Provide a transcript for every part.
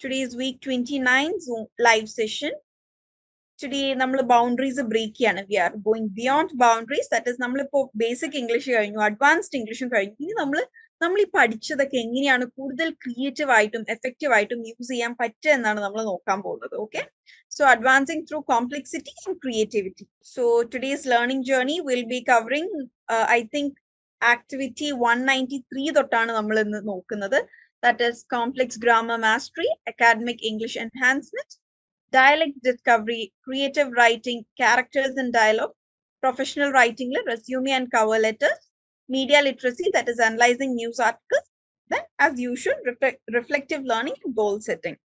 Today is week 29 Zoom live session. Today നമ്മൾ boundaries break ചെയ്യാണ്. We are going beyond boundaries. That is നമ്മളിപ്പോ basic English കഴിഞ്ഞു, advanced ഇംഗ്ലീഷും കഴിഞ്ഞു. ഇനി നമ്മൾ ഈ പഠിച്ചതൊക്കെ എങ്ങനെയാണ് കൂടുതൽ ക്രിയേറ്റീവ് ആയിട്ടും എഫക്റ്റീവ് ആയിട്ടും യൂസ് ചെയ്യാൻ പറ്റുക എന്നാണ് നമ്മൾ നോക്കാൻ പോകുന്നത്. Okay, so advancing through complexity and creativity. So today's learning journey will be covering I think activity 193 തൊട്ടാണ് നമ്മൾ ഇന്ന് നോക്കുന്നത്. That is complex grammar mastery, academic English enhancement, dialect discovery, creative writing, characters and dialogue, professional writing, resume and cover letters, media literacy, that is analyzing news articles, then as usual, reflective learning and goal setting.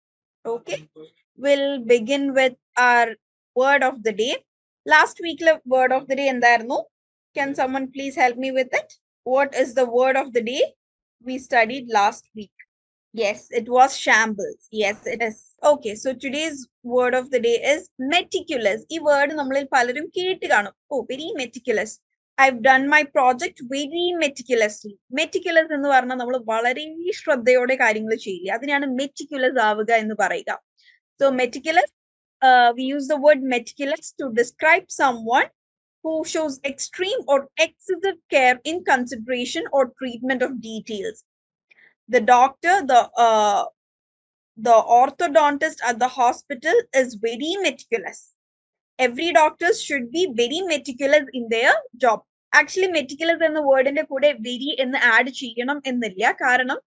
Okay, we'll begin with our word of the day. Last week, word of the day endairunnu. Can someone please help me with it? What is the word of the day we studied last week? Yes, it was shambles. Yes, it is. Okay, so today's word of the day is meticulous. This word nammalil palarum kettu kanum. Oh, very meticulous. I've done my project very meticulously. Meticulous ennu parna nammal valare shraddhayode കാര്യങ്ങൾ ചെയ്യുക. അതിനാണ് meticulous ആവുക എന്ന് പറയുക. So meticulous, we use the word meticulous to describe someone who shows extreme or excessive care in consideration or treatment of details. The doctor, the orthodontist at the hospital is very meticulous. Every doctor should be very meticulous in their job. Actually, meticulous എന്ന വേർഡിന്റെ കൂടെ very എന്ന് add ചെയ്യണം എന്നില്ല. കാരണം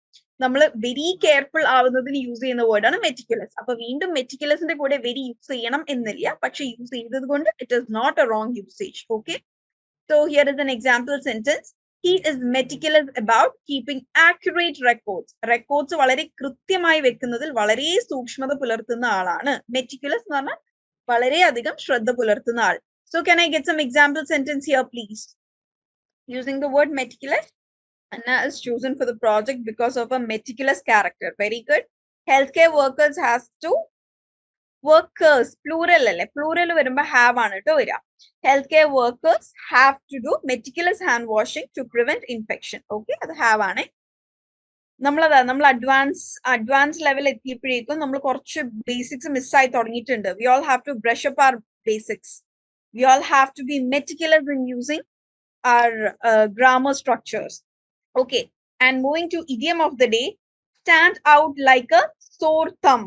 നമ്മൾ very careful ആവുന്നതിന് use ചെയ്യുന്ന വേർഡാണ് മെറ്റിക്കുലസ്. അപ്പൊ വീണ്ടും മെറ്റിക്കുലസിന്റെ കൂടെ വെരി യൂസ് ചെയ്യണം എന്നില്ല. പക്ഷെ യൂസ് ചെയ്തത് കൊണ്ട് it is not a wrong usage. Okay, so here is an example sentence. He is meticulous about keeping accurate records. Records വളരെ കൃത്യമായി വെക്കുന്നതിൽ വളരെ സൂക്ഷ്മത പുലർത്തുന്ന ആളാണ്. Meticulous എന്ന് പറഞ്ഞാൽ വളരെയധികം ശ്രദ്ധ പുലർത്തുന്ന ആൾ. So can I get some example sentence here, please? Using the word meticulous, Anna is chosen for the project because of a meticulous character. Very good. Healthcare workers has to workers, plural അല്ലേ, plural വരുമ്പോ have ആണ് ട്ടോ വരിക. Healthcare workers have to do meticulous hand washing to prevent infection. Okay, അത് have ആണ്. നമ്മൾ advance level എത്തിയപ്പോഴേക്കും നമ്മൾ കുറച്ച് ബേസിക്സ് മിസ്സായി തുടങ്ങിയിട്ടുണ്ട്. We all have to brush up our basics. We all have to be meticulous in using our grammar structures. Okay, and moving to idiom of the day, stand out like a sore thumb.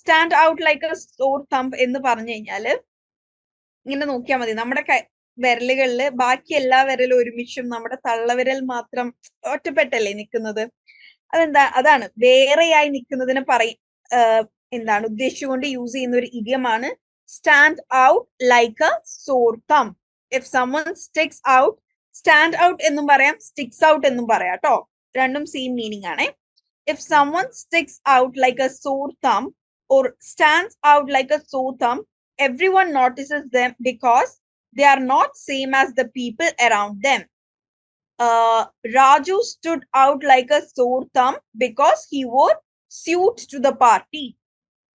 Stand out like a sore thumb എന്ന് പറഞ്ഞു കഴിഞ്ഞാല് ഇങ്ങനെ നോക്കിയാൽ മതി. നമ്മുടെ വിരലുകളില് ബാക്കി എല്ലാ വിരലും ഒരുമിച്ചും നമ്മുടെ തള്ളവിരൽ മാത്രം ഒറ്റപ്പെട്ടല്ലേ നിൽക്കുന്നത്. അതാണ് വേറെയായി നിൽക്കുന്നതിന് എന്താണ് ഉദ്ദേശിച്ചുകൊണ്ട് യൂസ് ചെയ്യുന്ന ഒരു ഇഡിയമാണ് സ്റ്റാൻഡ് ഔട്ട് ലൈക്ക് എ സോർ തം. If someone sticks out, stand out എന്നും പറയാം, സ്റ്റിക്സ് ഔട്ട് എന്നും പറയാം ട്ടോ. രണ്ടും സെയിം മീനിങ് ആണ്. If someone sticks out like a sore thumb or stands out like a sore thumb, everyone notices them because they are not same as the people around them. Raju stood out like a sore thumb because he wore suit to the party.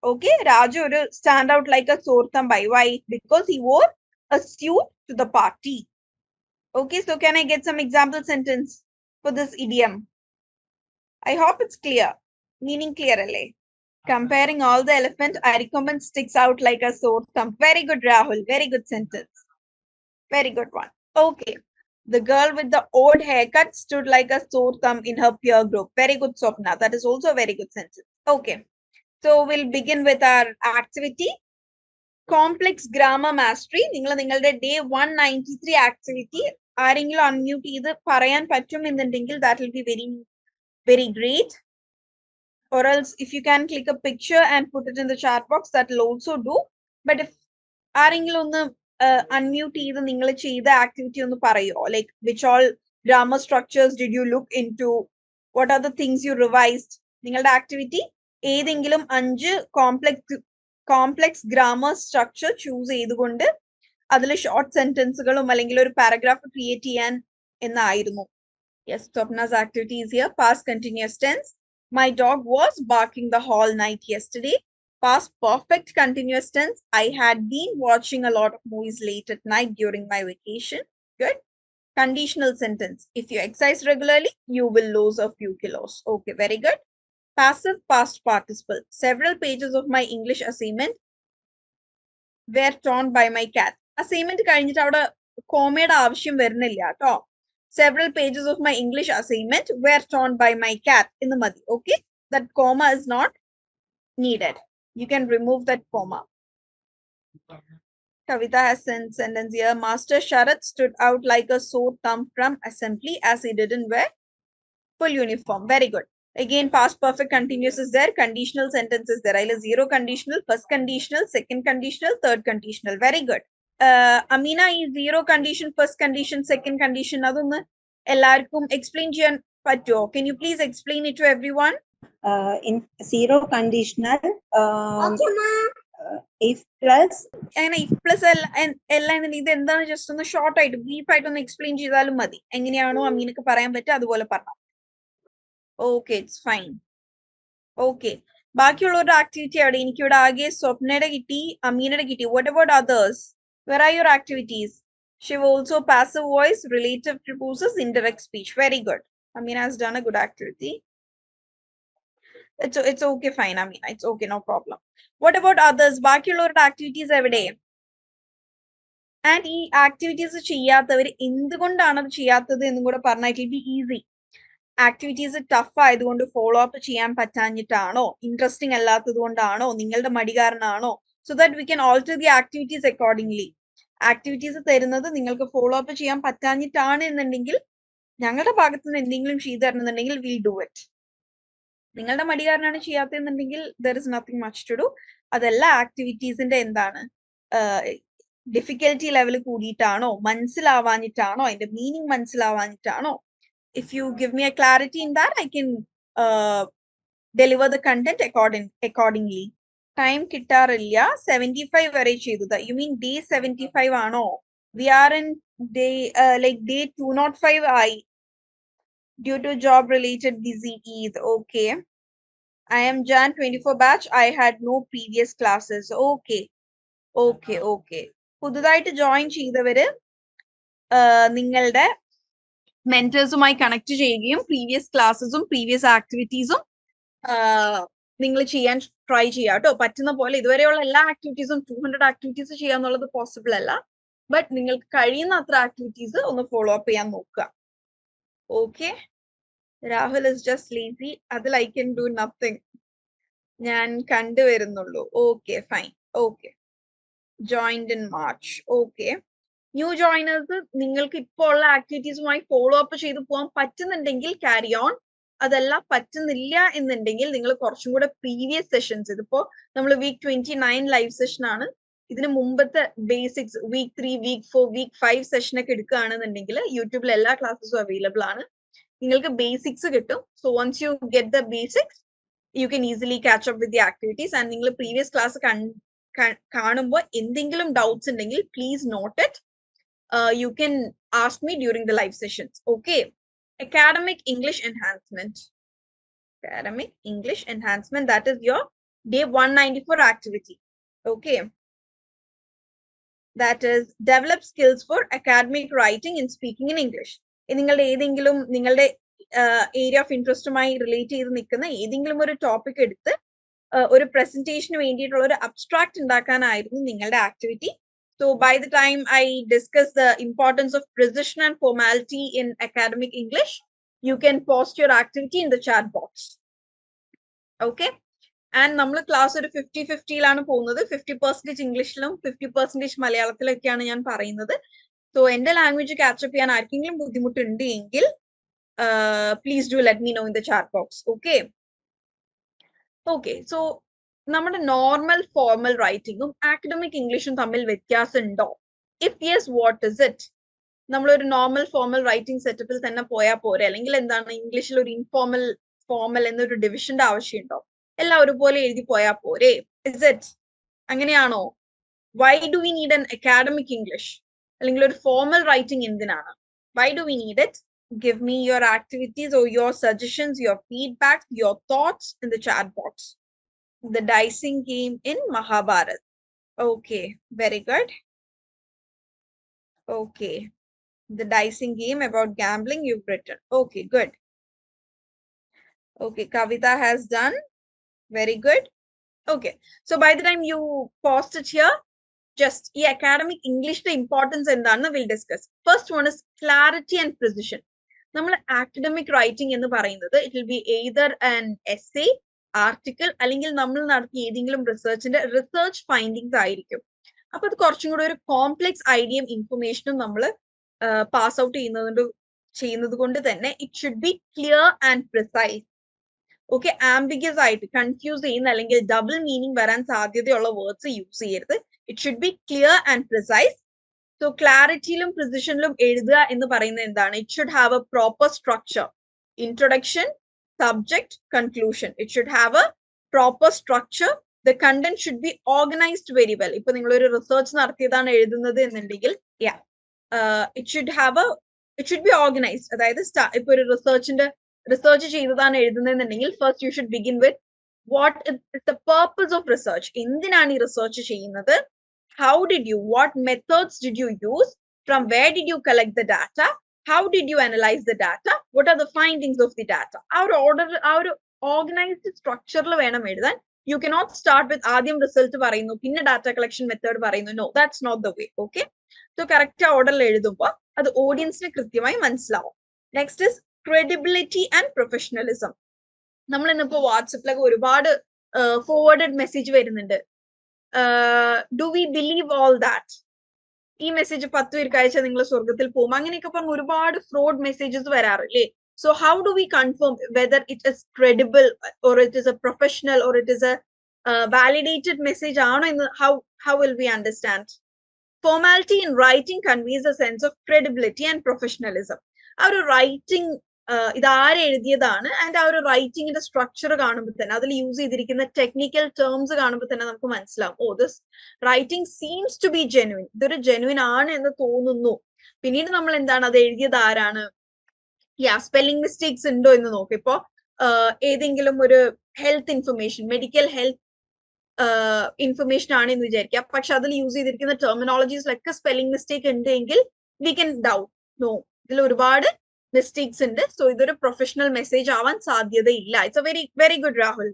Okay, Raju stand out like a sore thumb by why? Because he wore a suit to the party. Okay, so can I get some example sentence for this idiom? I hope it's clear. Meaning clear alle. Comparing all the elephant, Arikomban sticks out like a sore thumb. Very good, Rahul. Very good sentence. Very good one. Okay. The girl with the old haircut stood like a sore thumb in her peer group. Very good, Swapna. That is also a very good sentence. Okay. So we'll begin with our activity. Complex grammar mastery. നിങ്ങളുടെ day 193 activity ആരെങ്കിലും unmute ചെയ്ത് പറയാൻ പറ്റുമെന്നുണ്ടെങ്കിൽ that will be very, very great. Or else if you can click a picture and put it in the chat box, that will also do. But if ആരെങ്കിലും ഒന്ന് unmute ചെയ്ത് നിങ്ങൾ ചെയ്ത activity ഒന്ന് പറയോ, like which all grammar structures did you look into, what are the things you revised? നിങ്ങളുടെ activity ഏതെങ്കിലും 5 complex grammar structure choose ചെയ്തുകൊണ്ട് അതിൽ ഷോർട്ട് സെന്റൻസുകളും അല്ലെങ്കിൽ ഒരു പാരഗ്രാഫ് ക്രിയേറ്റ് ചെയ്യാൻ എന്നായിരുന്നു. Yes, Swapna's activity is here. Past continuous tense. My dog was barking the whole night yesterday. Past perfect continuous tense. I had been watching a lot of movies late at night during my vacation. Good. Conditional sentence. If you exercise regularly, you will lose a few kilos. Okay, very good. Passive past participle. Several pages of my English assignment were torn by my cat. Assignment കഴിഞ്ഞിട്ട് അവിടെ കോമയുടെ ആവശ്യം വരുന്നില്ല കേട്ടോ. Several pages of my English assignment were torn by my cat in the muddy. Okay, that comma is not needed. You can remove that comma. Kavita has sent sentence here. Master Sharat stood out like a sore thumb from assembly as he didn't wear full uniform. Very good. Again, past perfect continuous is there. Conditional sentence is there. I'll zero conditional, first conditional, second conditional, third conditional. Very good. Amina, is zero condition, first condition, second condition. Adonnu ellarkum explain cheyan pattumo? Can you please explain it to everyone? In zero conditional, if plus. And if plus എല്ലാം ഇത് എന്താണ് just ഒന്ന് short ആയിട്ട് brief ആയിട്ട് ഒന്ന് explain ചെയ്താലും മതി. എങ്ങനെയാണോ അമീനക്ക് പറയാൻ പറ്റുക അതുപോലെ പറഞ്ഞു. Okay, it's fine. ഓക്കെ, ബാക്കിയുള്ളവരുടെ ആക്ടിവിറ്റി അവിടെ എനിക്കിവിടെ ആകെ സ്വപ്നയുടെ കിട്ടി, അമീനയുടെ കിട്ടി. What about others? Where are your activities? Shiv also passive voice, relative purposes, indirect speech. Very good. Amina has done a good activity. It's okay, fine, Amina. It's okay, no problem. What about others? ബാക്കിയുള്ളവരുടെ activities എവിടെ? And ഈ activities ചെയ്യാത്തവർ എന്തുകൊണ്ടാണ് അത് ചെയ്യാത്തത് എന്നും കൂടെ പറഞ്ഞാൽ it will be easy. Activities tough ആയതുകൊണ്ട് ഫോളോ അപ്പ് ചെയ്യാൻ പറ്റാഞ്ഞിട്ടാണോ, ഇൻട്രസ്റ്റിംഗ് അല്ലാത്തത് കൊണ്ടാണോ, നിങ്ങളുടെ മടി കാരണമാണോ? So that we can alter the activities accordingly. Activities തരുന്നത് നിങ്ങൾക്ക് ഫോളോ അപ്പ് ചെയ്യാൻ പറ്റാഞ്ഞിട്ടാണ് എന്നുണ്ടെങ്കിൽ, ഞങ്ങളുടെ ഭാഗത്ത് നിന്ന് എന്തെങ്കിലും ചെയ്തു തരണമെന്നുണ്ടെങ്കിൽ വിൽ ഡു ഇറ്റ്. നിങ്ങളുടെ മടി കാരണമാണ് ചെയ്യാത്തതെന്നുണ്ടെങ്കിൽ there is nothing much to do. അതല്ല ആക്ടിവിറ്റീസിന്റെ എന്താണ് ഡിഫിക്കൽറ്റി ലെവൽ കൂടിയിട്ടാണോ, മനസ്സിലാവാഞ്ഞിട്ടാണോ, അതിന്റെ മീനിങ് മനസ്സിലാവാഞ്ഞിട്ടാണോ? If you give me a clarity in that, I can deliver the content accordingly. Time kittarilla 75 vare cheyuda. You mean day 75 ano? We are in day like day 205 due to job related busy Eid. Okay, I am Jan 24 batch. I had no previous classes. Okay. പുതുതായിട്ട് join ചെയ്തവര് നിങ്ങളുടെ മെന്റേഴ്സുമായി connect ചെയ്യുകയും previous ക്ലാസ്സസും previous ആക്ടിവിറ്റീസും നിങ്ങൾ ചെയ്യാൻ try ചെയ്യുക കേട്ടോ. പറ്റുന്ന പോലെ ഇതുവരെയുള്ള എല്ലാ ആക്ടിവിറ്റീസും 200 ആക്ടിവിറ്റീസ് ചെയ്യാന്നുള്ളത് പോസിബിൾ അല്ല. ബട്ട് നിങ്ങൾക്ക് കഴിയുന്ന അത്ര ആക്ടിവിറ്റീസ് ഒന്ന് ഫോളോ അപ്പ് ചെയ്യാൻ നോക്കുക. Okay, Rahul is just lazy. അതിൽ ഐ കൻ ഡു നത്തിങ്. ഞാൻ കണ്ടുവരുന്നുള്ളൂ. Okay, fine. Okay, joined in March. Okay, new joiners നിങ്ങൾക്ക് ഇപ്പോൾ ഉള്ള ആക്ടിവിറ്റീസുമായി ഫോളോ അപ്പ് ചെയ്ത് പോകാൻ പറ്റുന്നുണ്ടെങ്കിൽ ക്യാരി ഓൺ. അതല്ല പറ്റുന്നില്ല എന്നുണ്ടെങ്കിൽ നിങ്ങൾ കുറച്ചും കൂടെ പ്രീവിയസ് സെഷൻസ്, ഇതിപ്പോ നമ്മൾ വീക്ക് 29 ലൈവ് സെഷൻ ആണ്, ഇതിന് മുമ്പത്തെ ബേസിക്സ് വീക്ക് 3, വീക്ക് 4, വീക്ക് 5 സെഷനൊക്കെ എടുക്കുകയാണെന്നുണ്ടെങ്കിൽ യൂട്യൂബിൽ എല്ലാ ക്ലാസ്സസും അവൈലബിൾ ആണ്. നിങ്ങൾക്ക് ബേസിക്സ് കിട്ടും. So once you get the basics you can easily catch up with the activities. And നിങ്ങൾ പ്രീവിയസ് ക്ലാസ് കാണുമ്പോൾ എന്തെങ്കിലും ഡൗട്ട്സ് ഉണ്ടെങ്കിൽ please note it. You can ask me during the live sessions. Okay, academic English enhancement. Academic English enhancement, that is your day 194 activity. Okay, that is develop skills for academic writing and speaking in English. നിങ്ങളുടെ ഏതെങ്കിലും നിങ്ങളുടെ area of ഇൻട്രസ്റ്റുമായി relate ചെയ്ത് നിൽക്കുന്ന ഏതെങ്കിലും ഒരു topic എടുത്ത് ഒരു പ്രസന്റേഷന് വേണ്ടിയിട്ടുള്ള ഒരു അബ്സ്ട്രാക്ട് ഉണ്ടാക്കാനായിരുന്നു നിങ്ങളുടെ activity. So by the time I discuss the importance of precision and formality in academic English, you can post your activity in the chat box. Okay, and നമ്മൾ ക്ലാസ് ഒരു 50-50 പോകുന്നത്. 50% ഇംഗ്ലീഷിലും 50% മലയാളത്തിലൊക്കെയാണ് ഞാൻ പറയുന്നത്. സോ എന്റെ ലാംഗ്വേജ് ക്യാച്ചപ്പ് ചെയ്യാൻ ആർക്കെങ്കിലും ബുദ്ധിമുട്ടുണ്ട് എങ്കിൽ please do let me know in the chat box. Okay, so നമ്മുടെ നോർമൽ ഫോർമൽ റൈറ്റിംഗും ആക്കഡമിക് ഇംഗ്ലീഷും തമ്മിൽ വ്യത്യാസം ഉണ്ടോ? If yes, what is it? നമ്മളൊരു നോർമൽ ഫോർമൽ റൈറ്റിംഗ് സെറ്റപ്പിൽ തന്നെ പോയാൽ പോരെ? അല്ലെങ്കിൽ എന്താണ് ഇംഗ്ലീഷിൽ ഒരു ഇൻഫോർമൽ ഫോർമൽ എന്നൊരു ഡിവിഷന്റെ ആവശ്യമുണ്ടോ? എല്ലാം ഒരുപോലെ എഴുതി പോയാൽ പോരെ? ഇസ് ഇറ്റ് അങ്ങനെയാണോ? Why do we need an academic English? അല്ലെങ്കിൽ ഒരു ഫോർമൽ റൈറ്റിംഗ് എന്തിനാണ്? Why do we need it? Give me your activities or your suggestions, your feedback, your thoughts in the chat box. The dicing game in Mahabharat. Okay, very good. Okay, the dicing game about gambling you've written. Okay, good. Okay, Kavita has done. Very good. Okay, so by the time you post it here, just academic English the importance and we'll discuss. First one is clarity and precision. Academic writing in the it will be either an essay, article, research and research findings. Appo complex idea information pass out it should be clear and precise. Okay, ambiguous confused double meaning words use it should be clear and precise. So clarity and precision it should have a proper structure. Introduction, subject, conclusion. It should have a proper structure. The content should be organized very well. If you research it should have a it should be organized. If you research first you should begin with what is the purpose of research. Research how did you, what methods did you use, from where did you collect the data, how did you analyze the data, what are the findings of the data. Our order, our organized structure you cannot start with adyam result pinna data collection method no, that's not the way. Okay, so correct order the audience next is credibility and professionalism. WhatsApp forwarded message do we believe all that? Message fraud messages. So how do we confirm whether it is credible or it is a professional or it is a validated message? How will we understand? Formality in writing conveys a sense of credibility and professionalism. Our writing and our writing in the structure use technical terms. Oh, this writing seems to be genuine. There is genuine spelling mistakes health information, medical health information use terminologies like a spelling mistake we can doubt. No, mistakes in this. So either a professional message it's a very, very good, Rahul.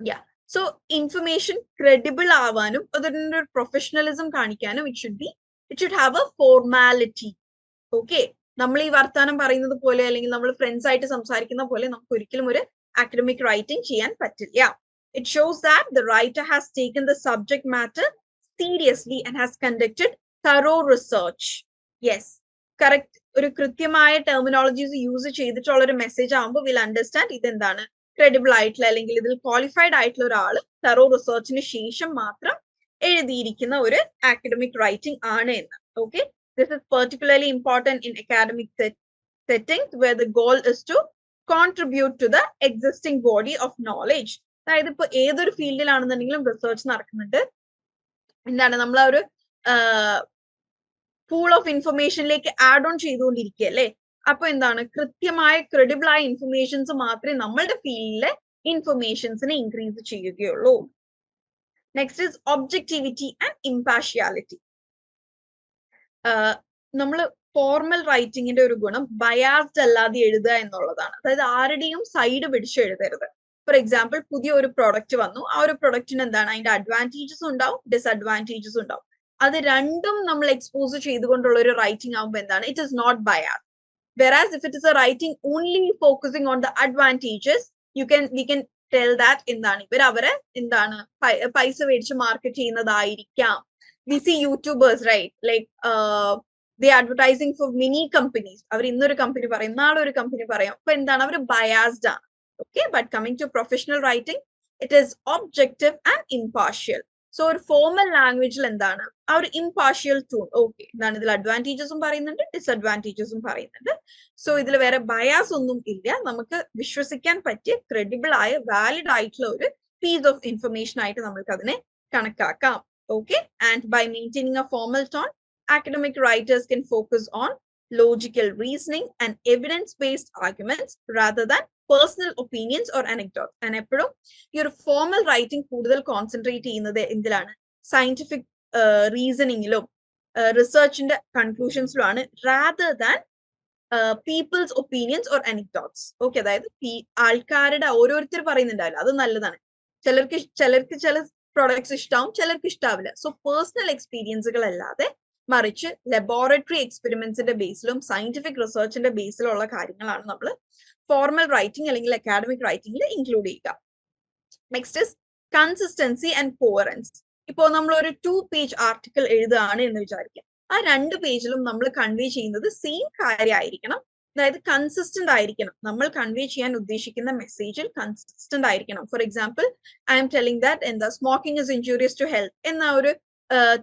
Yeah. So information credible professionalism it should have a formality. Okay. Namli varthanam parayunnathu pole allengi nammal friends aayittu samsarikkunna pole namukku orikkalum oru academic writing cheyan pattilla. It shows that the writer has taken the subject matter seriously and has conducted thorough research. Yes, correct. ഒരു കൃത്യമായ terminologies use ചെയ്തിട്ടുള്ള ഒരു message ആകുമ്പോൾ will understand ഇതെന്താണ് credible ആയിട്ടുള്ള അല്ലെങ്കിൽ ഇതിൽ qualified ആയിട്ടുള്ള ഒരാൾ തറോ റിസർച്ചിന് ശേഷം മാത്രം എഴുതിയിരിക്കുന്ന ഒരു academic writing ആണ് എന്ന്. Okay, this is particularly important in academic settings where the goal is to contribute to the existing body of knowledge. അതായത് ഇപ്പൊ ഏതൊരു ഫീൽഡിലാണെന്നുണ്ടെങ്കിലും റിസർച്ച് നടക്കുന്നുണ്ട്. എന്താണ് നമ്മൾ ആ ഒരു പൂൾ ഓഫ് ഇൻഫർമേഷനിലേക്ക് ആഡ് ഓൺ ചെയ്തുകൊണ്ടിരിക്കുകയല്ലേ. അപ്പൊ എന്താണ് കൃത്യമായ ക്രെഡിബിൾ ആയ ഇൻഫർമേഷൻസ് മാത്രമേ നമ്മളുടെ ഫീൽഡിലെ ഇൻഫർമേഷൻസിനെ ഇൻക്രീസ് ചെയ്യുകയുള്ളൂ. Next is objectivity and impartiality. നമ്മൾ ഫോർമൽ റൈറ്റിംഗിന്റെ ഒരു ഗുണം ബയാസ്ഡ് അല്ലാതെ എഴുതുക എന്നുള്ളതാണ്. അതായത് ആരുടെയും സൈഡ് പിടിച്ച് എഴുതരുത്. ഫോർ എക്സാമ്പിൾ പുതിയ ഒരു പ്രൊഡക്റ്റ് വന്നു, ആ ഒരു പ്രൊഡക്റ്റിന് എന്താണ് അതിന്റെ അഡ്വാൻറ്റേജസ് ഉണ്ടാവും, ഡിസ്അഡ്വാൻറ്റേജസ് ഉണ്ടാവും. അത് രണ്ടും നമ്മൾ എക്സ്പോസ് ചെയ്തുകൊണ്ടുള്ള ഒരു റൈറ്റിംഗ് ആകുമ്പോൾ എന്താണ് it is not biased. Whereas if it is a writing only focusing on the advantages, we can tell that എന്താണ് ഇവർ അവരെ എന്താണ് പൈസ മേടിച്ച് market ചെയ്യുന്നതായിരിക്കാം. We see YouTubers, right? Like they advertising for many companies. അവർ ഇന്നൊരു company പറയും, നാളെ ഒരു കമ്പനി പറയാം. അപ്പൊ എന്താണ് അവർ ബയാസ്ഡ് ആണ്. Okay, but coming to professional writing, it is objective and impartial. So ഒരു ഫോർമൽ ലാംഗ്വേജിൽ എന്താണ് ആ ഒരു ഇംപാർഷ്യൽ ടൂൺ. ഓക്കെ, എന്താണ് ഇതിൽ അഡ്വാൻറ്റേജസും പറയുന്നുണ്ട്, ഡിസ്അഡ്വാൻറ്റേജസും പറയുന്നുണ്ട്. സോ ഇതിൽ വേറെ ബയാസ് ഒന്നും ഇല്ല. നമുക്ക് വിശ്വസിക്കാൻ പറ്റിയ ക്രെഡിബിൾ ആയ വാലിഡ് ആയിട്ടുള്ള ഒരു പീസ് ഓഫ് ഇൻഫർമേഷൻ ആയിട്ട് നമുക്ക് അതിനെ കണക്കാക്കാം. Okay, and by maintaining a formal tone, academic writers can focus on logical reasoning and evidence-based arguments rather than personal opinions or anecdotes. And എപ്പോഴും ഈ ഒരു ഫോർമൽ റൈറ്റിംഗ് കൂടുതൽ കോൺസെൻട്രേറ്റ് ചെയ്യുന്നത് എന്തിലാണ്? സയന്റിഫിക് റീസണിങ്ങിലും റിസർച്ചിന്റെ കൺക്ലൂഷൻസിലുമാണ്, rather than people's opinions or anecdotes. Okay, അതായത് ആൾക്കാരുടെ ഓരോരുത്തർ പറയുന്നുണ്ടാവില്ല, അത് നല്ലതാണ്. ചിലർക്ക് ചില പ്രൊഡക്ട്സ് ഇഷ്ടാവും, ചിലർക്ക് ഇഷ്ടാവില്ല. സോ പേഴ്സണൽ എക്സ്പീരിയൻസുകൾ അല്ലാതെ മറിച്ച് ലബോറട്ടറി എക്സ്പെരിമെന്റ്സിന്റെ ബേസിലും സയന്റിഫിക് റിസർച്ചിന്റെ ബേസിലുള്ള കാര്യങ്ങളാണ് നമ്മൾ ഫോർമൽ റൈറ്റിംഗ് അല്ലെങ്കിൽ അക്കാഡമിക് റൈറ്റിംഗിൽ ഇൻക്ലൂഡ് ചെയ്യുക. Next is consistency and coherence. ഇപ്പോൾ നമ്മൾ ഒരു 2-പേജ് ആർട്ടിക്കിൾ എഴുതുകയാണ് എന്ന് വിചാരിക്കാം. ആ 2 പേജിലും നമ്മൾ കൺവേ ചെയ്യുന്നത് സെയിം കാര്യമായിരിക്കണം. അതായത് കൺസിസ്റ്റന്റ് ആയിരിക്കണം. നമ്മൾ കൺവേ ചെയ്യാൻ ഉദ്ദേശിക്കുന്ന മെസ്സേജിൽ കൺസിസ്റ്റന്റ് ആയിരിക്കണം. For example, I'm telling that എന്താ smoking is injurious to health എന്ന ഒരു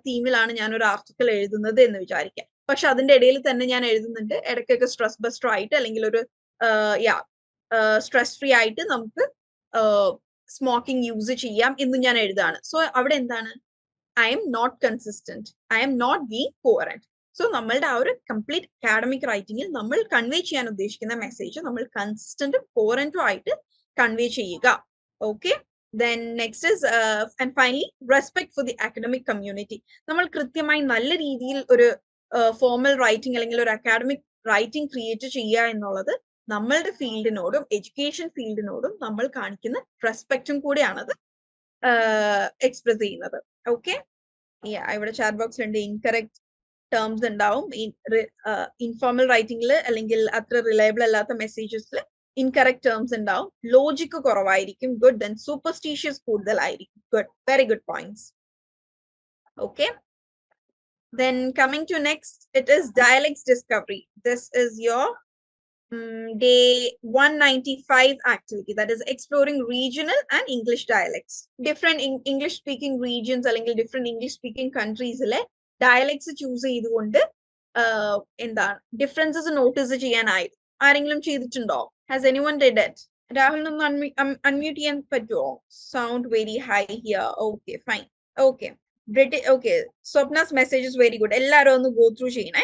തീമിലാണ് ഞാൻ ഒരു ആർട്ടിക്കിൾ എഴുതുന്നത് എന്ന് വിചാരിക്കാം. പക്ഷെ അതിന്റെ ഇടയിൽ തന്നെ ഞാൻ എഴുതുന്നുണ്ട് ഇടയ്ക്കൊക്കെ സ്ട്രെസ് ബസ്റ്റർ ആയിട്ട് അല്ലെങ്കിൽ ഒരു സ്ട്രെസ് ഫ്രീ ആയിട്ട് നമുക്ക് സ്മോക്കിംഗ് യൂസ് ചെയ്യാം എന്ന് ഞാൻ എഴുതാണ്. സോ അവിടെ എന്താണ്, I'm not consistent, I'm not being coherent. So നമ്മളുടെ ആ ഒരു കംപ്ലീറ്റ് അക്കാഡമിക് റൈറ്റിംഗിൽ നമ്മൾ കൺവേ ചെയ്യാൻ ഉദ്ദേശിക്കുന്ന മെസ്സേജ് നമ്മൾ കൺസിസ്റ്റന്റും കോഹറന്റും ആയിട്ട് കൺവേ ചെയ്യുക. Okay, then next is and finally respect for the academic community. നമ്മൾ കൃത്യമായി നല്ല രീതിയിൽ ഒരു ഫോർമൽ റൈറ്റിംഗ് അല്ലെങ്കിൽ ഒരു അക്കാഡമിക് റൈറ്റിംഗ് ക്രിയേറ്റ് ചെയ്യുക എന്നുള്ളത് നമ്മളുടെ ഫീൽഡിനോടും എഡ്യൂക്കേഷൻ ഫീൽഡിനോടും നമ്മൾ കാണിക്കുന്ന റെസ്പെക്റ്റും കൂടിയാണത് എക്സ്പ്രസ് ചെയ്യുന്നത്. ഓക്കെ, ഇവിടെ ചാറ്റ് ബോക്സിലുണ്ട് ഇൻകറക്റ്റ് ടേംസ് ഉണ്ടാവും. ഇൻഫോർമൽ റൈറ്റിംഗിൽ അല്ലെങ്കിൽ അത്ര റിലയബിൾ അല്ലാത്ത മെസ്സേജസിൽ ഇൻകറക്റ്റ് ടേംസ് ഉണ്ടാവും. ലോജിക് കുറവായിരിക്കും. ഗുഡ്. ദെൻ സൂപ്പർസ്റ്റീഷ്യസ് കൂടുതലായിരിക്കും. Good, very good points. Okay, then coming to next, it is dialects discovery. This is your day 195 activity, that is exploring regional and English dialects. Different English speaking regions അല്ലെങ്കിൽ different English speaking countries le dialects choose ചെയ്തുകൊണ്ട് എന്താണ് differences notice ചെയ്യാനായി ആരെങ്കിലും ചെയ്തിട്ടുണ്ടോ? Has anyone did it? Rahul, unmute ചെയ്യാൻ പറ്റുമോ? Sound very high here. Okay, fine. Okay, okay, Swapna's message is very good. എല്ലാവരും ഒന്ന് go through ചെയ്യണേ.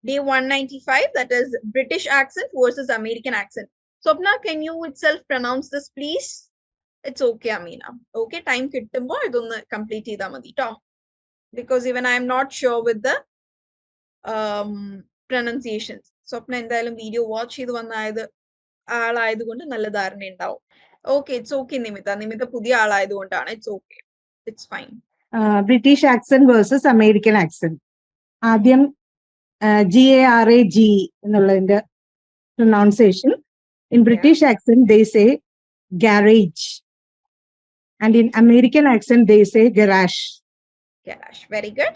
Day 195, that is British accent versus American accent. Swapna, can you itself pronounce this, please? It's okay, Amina. Okay, time kittumbo idonnu complete ചെയ്താ മതി ട്ടോ. Because even I am not sure with the pronunciations. Swapna എന്തായാലും video watch ചെയ്ത് വന്നായത് ആളായതുകൊണ്ട് നല്ല ധാരണ ഉണ്ടാവും. Okay, it's okay Nimitha പുതിയ ആളായതുകൊണ്ടാണ്. It's okay, it's fine. British accent versus American accent. ആദ്യം GARAG എന്നുള്ളതിന്റെ pronunciation. In British accent they say garage, and in American accent they say garage. Garage, very good.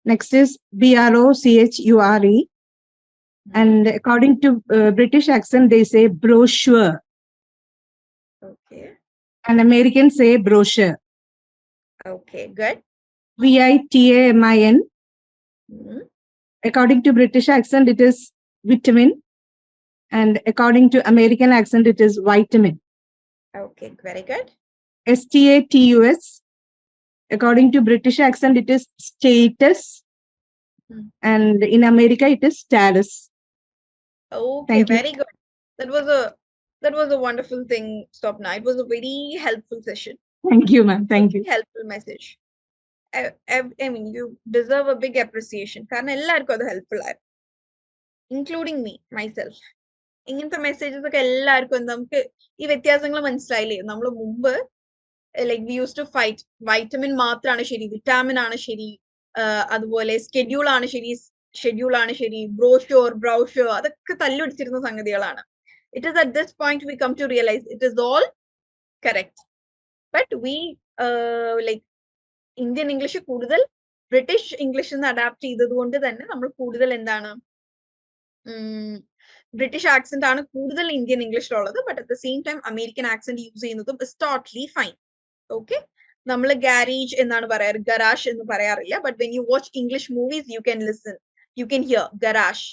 Next is BROCHURE, and according to British accent they say brochure. Okay. And Americans say brochure. Okay, good. VITAMIN. According to British accent it is vitamin, and according to American accent it is vitamin. Okay, very good. STATUS. According to British accent it is status, and in America it is status. Okay, Thank you. very good. That was a wonderful thing, Swapna. It was a very helpful session. Thank you, ma'am. Thank you. Helpful message. I mean, you deserve a big appreciation. കാരണം എല്ലാവർക്കും അത് helpful ആയിരുന്നു, including me myself. ഇങ്ങനത്തെ messages ഒക്കെ എല്ലാവർക്കും നമുക്ക് ഈ വ്യത്യാസങ്ങൾ മനസ്സിലായില്ലേ? നമ്മൾ മുമ്പ് like we use to fight, vitamin മാത്രമാണ് ശരി, വിറ്റാമിൻ ആണ് ശരി, അതുപോലെ ഷെഡ്യൂൾ ആണ് ശരി, ബ്രൗഷർ അതൊക്കെ തല്ലുപിടിച്ചിരുന്ന സംഗതികളാണ്. It is at this point we come to realise it is all correct. But we like Indian English കൂടുതൽ ബ്രിട്ടീഷ് ഇംഗ്ലീഷിൽ നിന്ന് അഡാപ്റ്റ് ചെയ്തത് കൊണ്ട് തന്നെ നമ്മൾ കൂടുതൽ എന്താണ് ബ്രിട്ടീഷ് ആക്സെന്റ് ആണ് കൂടുതൽ ഇന്ത്യൻ ഇംഗ്ലീഷിലുള്ളത്. But at the same time American accent use ചെയ്യുന്നതും ഇസ് ടോട്ടലി ഫൈൻ. ഓക്കെ, നമ്മൾ ഗാരേജ് എന്നാണ് പറയാറ്, ഗരാഷ് എന്ന് പറയാറില്ല. But when you watch English movies you can hear garage.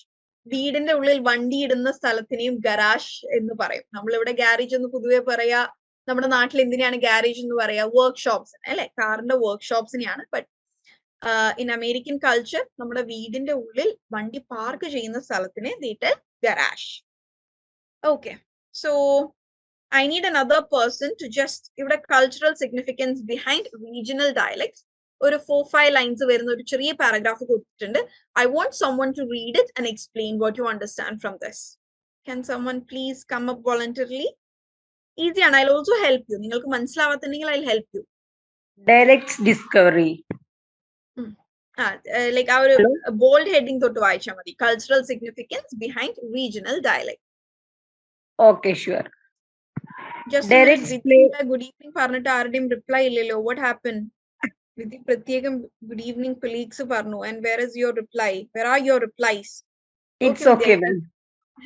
വീടിന്റെ ഉള്ളിൽ വണ്ടി ഇടുന്ന സ്ഥലത്തിനെയും ഗരാഷ് എന്ന് പറയും. നമ്മളിവിടെ ഗാരേജ് എന്ന് പൊതുവെ പറയാ. നമ്മുടെ നാട്ടിൽ എന്തിനാണ് ഗാരേജ് എന്ന് പറയാ? വർക്ക്ഷോപ്സ് അല്ലെ, കാറിന്റെ വർക്ക്ഷോപ്സിനെയാണ്. ബട്ട് ഇൻ അമേരിക്കൻ കൾച്ചർ നമ്മുടെ വീടിന്റെ ഉള്ളിൽ വണ്ടി പാർക്ക് ചെയ്യുന്ന സ്ഥലത്തിനെ garage. Okay, so I need another person to just give the cultural significance behind regional dialects. ഒരു 4-5 ലൈൻസ് വരുന്ന ഒരു ചെറിയ പാരഗ്രാഫ് കൊടുത്തിട്ടുണ്ട്. I want someone to read it and explain what you understand from this. Can someone please come up voluntarily? Easy, and I'll also help you. നിങ്ങൾക്ക് മനസ്സിലാവാത്തുണ്ടെങ്കിൽ I'll help you. Dialects discovery. Like our bold heading തൊട്ട് വായിച്ചാൽ മതി. Cultural significance behind regional dialect. Okay, sure. Just Dialects play. good evening പറഞ്ഞിട്ട് ആരുടെയും reply ഇല്ലല്ലോ. What happened? വിധി പ്രത്യേകം good evening colleagues പറഞ്ഞു. And where is your reply? Where are your replies? It's okay, ma'am.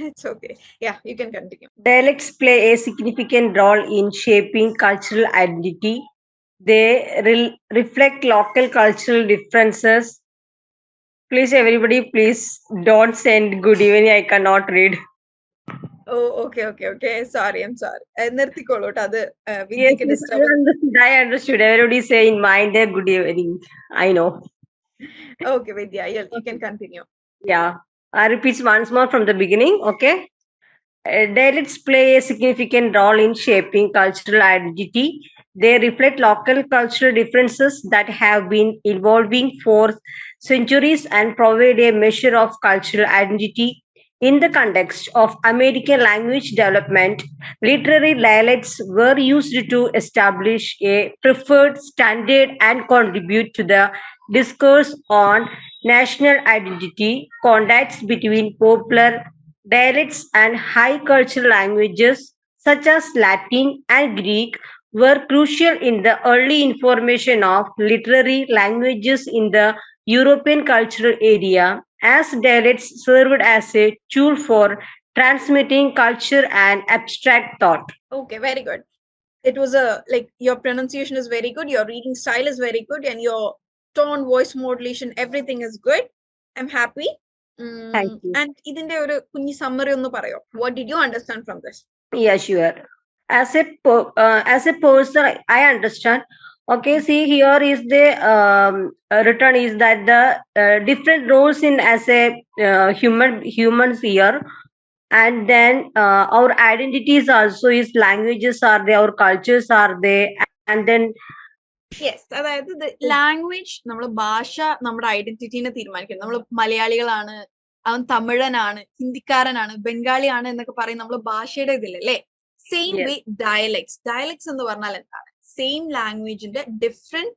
It's okay. Yeah, you can continue. Dialects play a significant role in shaping cultural identity. They reflect local cultural differences. Please, everybody, please don't send good evening. I cannot read. Oh, okay. Sorry, I'm sorry. നിർത്തിക്കോളൂ ട്ടോ. അത് Yes, വിദ്യക്ക് yes, disturb. I understood. Everybody say in mind their good evening. I know. Okay, Vidya, you can continue. Yeah. I repeat once more from the beginning. Okay. Dialects play a significant role in shaping cultural identity. They reflect local cultural differences that have been evolving for centuries and provide a measure of cultural identity. In the context of American language development, literary dialects were used to establish a preferred standard and contribute to the discourse on national identity. Contacts between popular dialects and high cultural languages such as Latin and Greek were crucial in the early information of literary languages in the European cultural area, as dialects served as a tool for transmitting culture and abstract thought. Okay, very good. It was like your pronunciation is very good, your reading style is very good, and your tone, voice modulation, everything is good. I'm happy. Thank you. And ഇതിന്റെ ഒരു കുഞ്ഞി summary ഒന്ന് പറയോ? What did you understand from this? Yeah, sure. As a person, I understand. Okay, see here is the written is that the different roles in as a humans here, and then our identities also is languages are there, our cultures are there, and then Yes, അതായത് language നമ്മുടെ ഭാഷ നമ്മുടെ ഐഡന്റിറ്റിനെ തീരുമാനിക്കുന്നത്. നമ്മൾ മലയാളികളാണ്, അവൻ തമിഴനാണ്, ഹിന്ദിക്കാരനാണ്, ബംഗാളിയാണ് എന്നൊക്കെ പറയും നമ്മൾ ഭാഷയുടെ ഇതിലല്ലേ. Same Yes. വേ ഡയലക്ട്സ് എന്ന് പറഞ്ഞാൽ എന്താണ്? സെയിം ലാംഗ്വേജിന്റെ ഡിഫറെന്റ്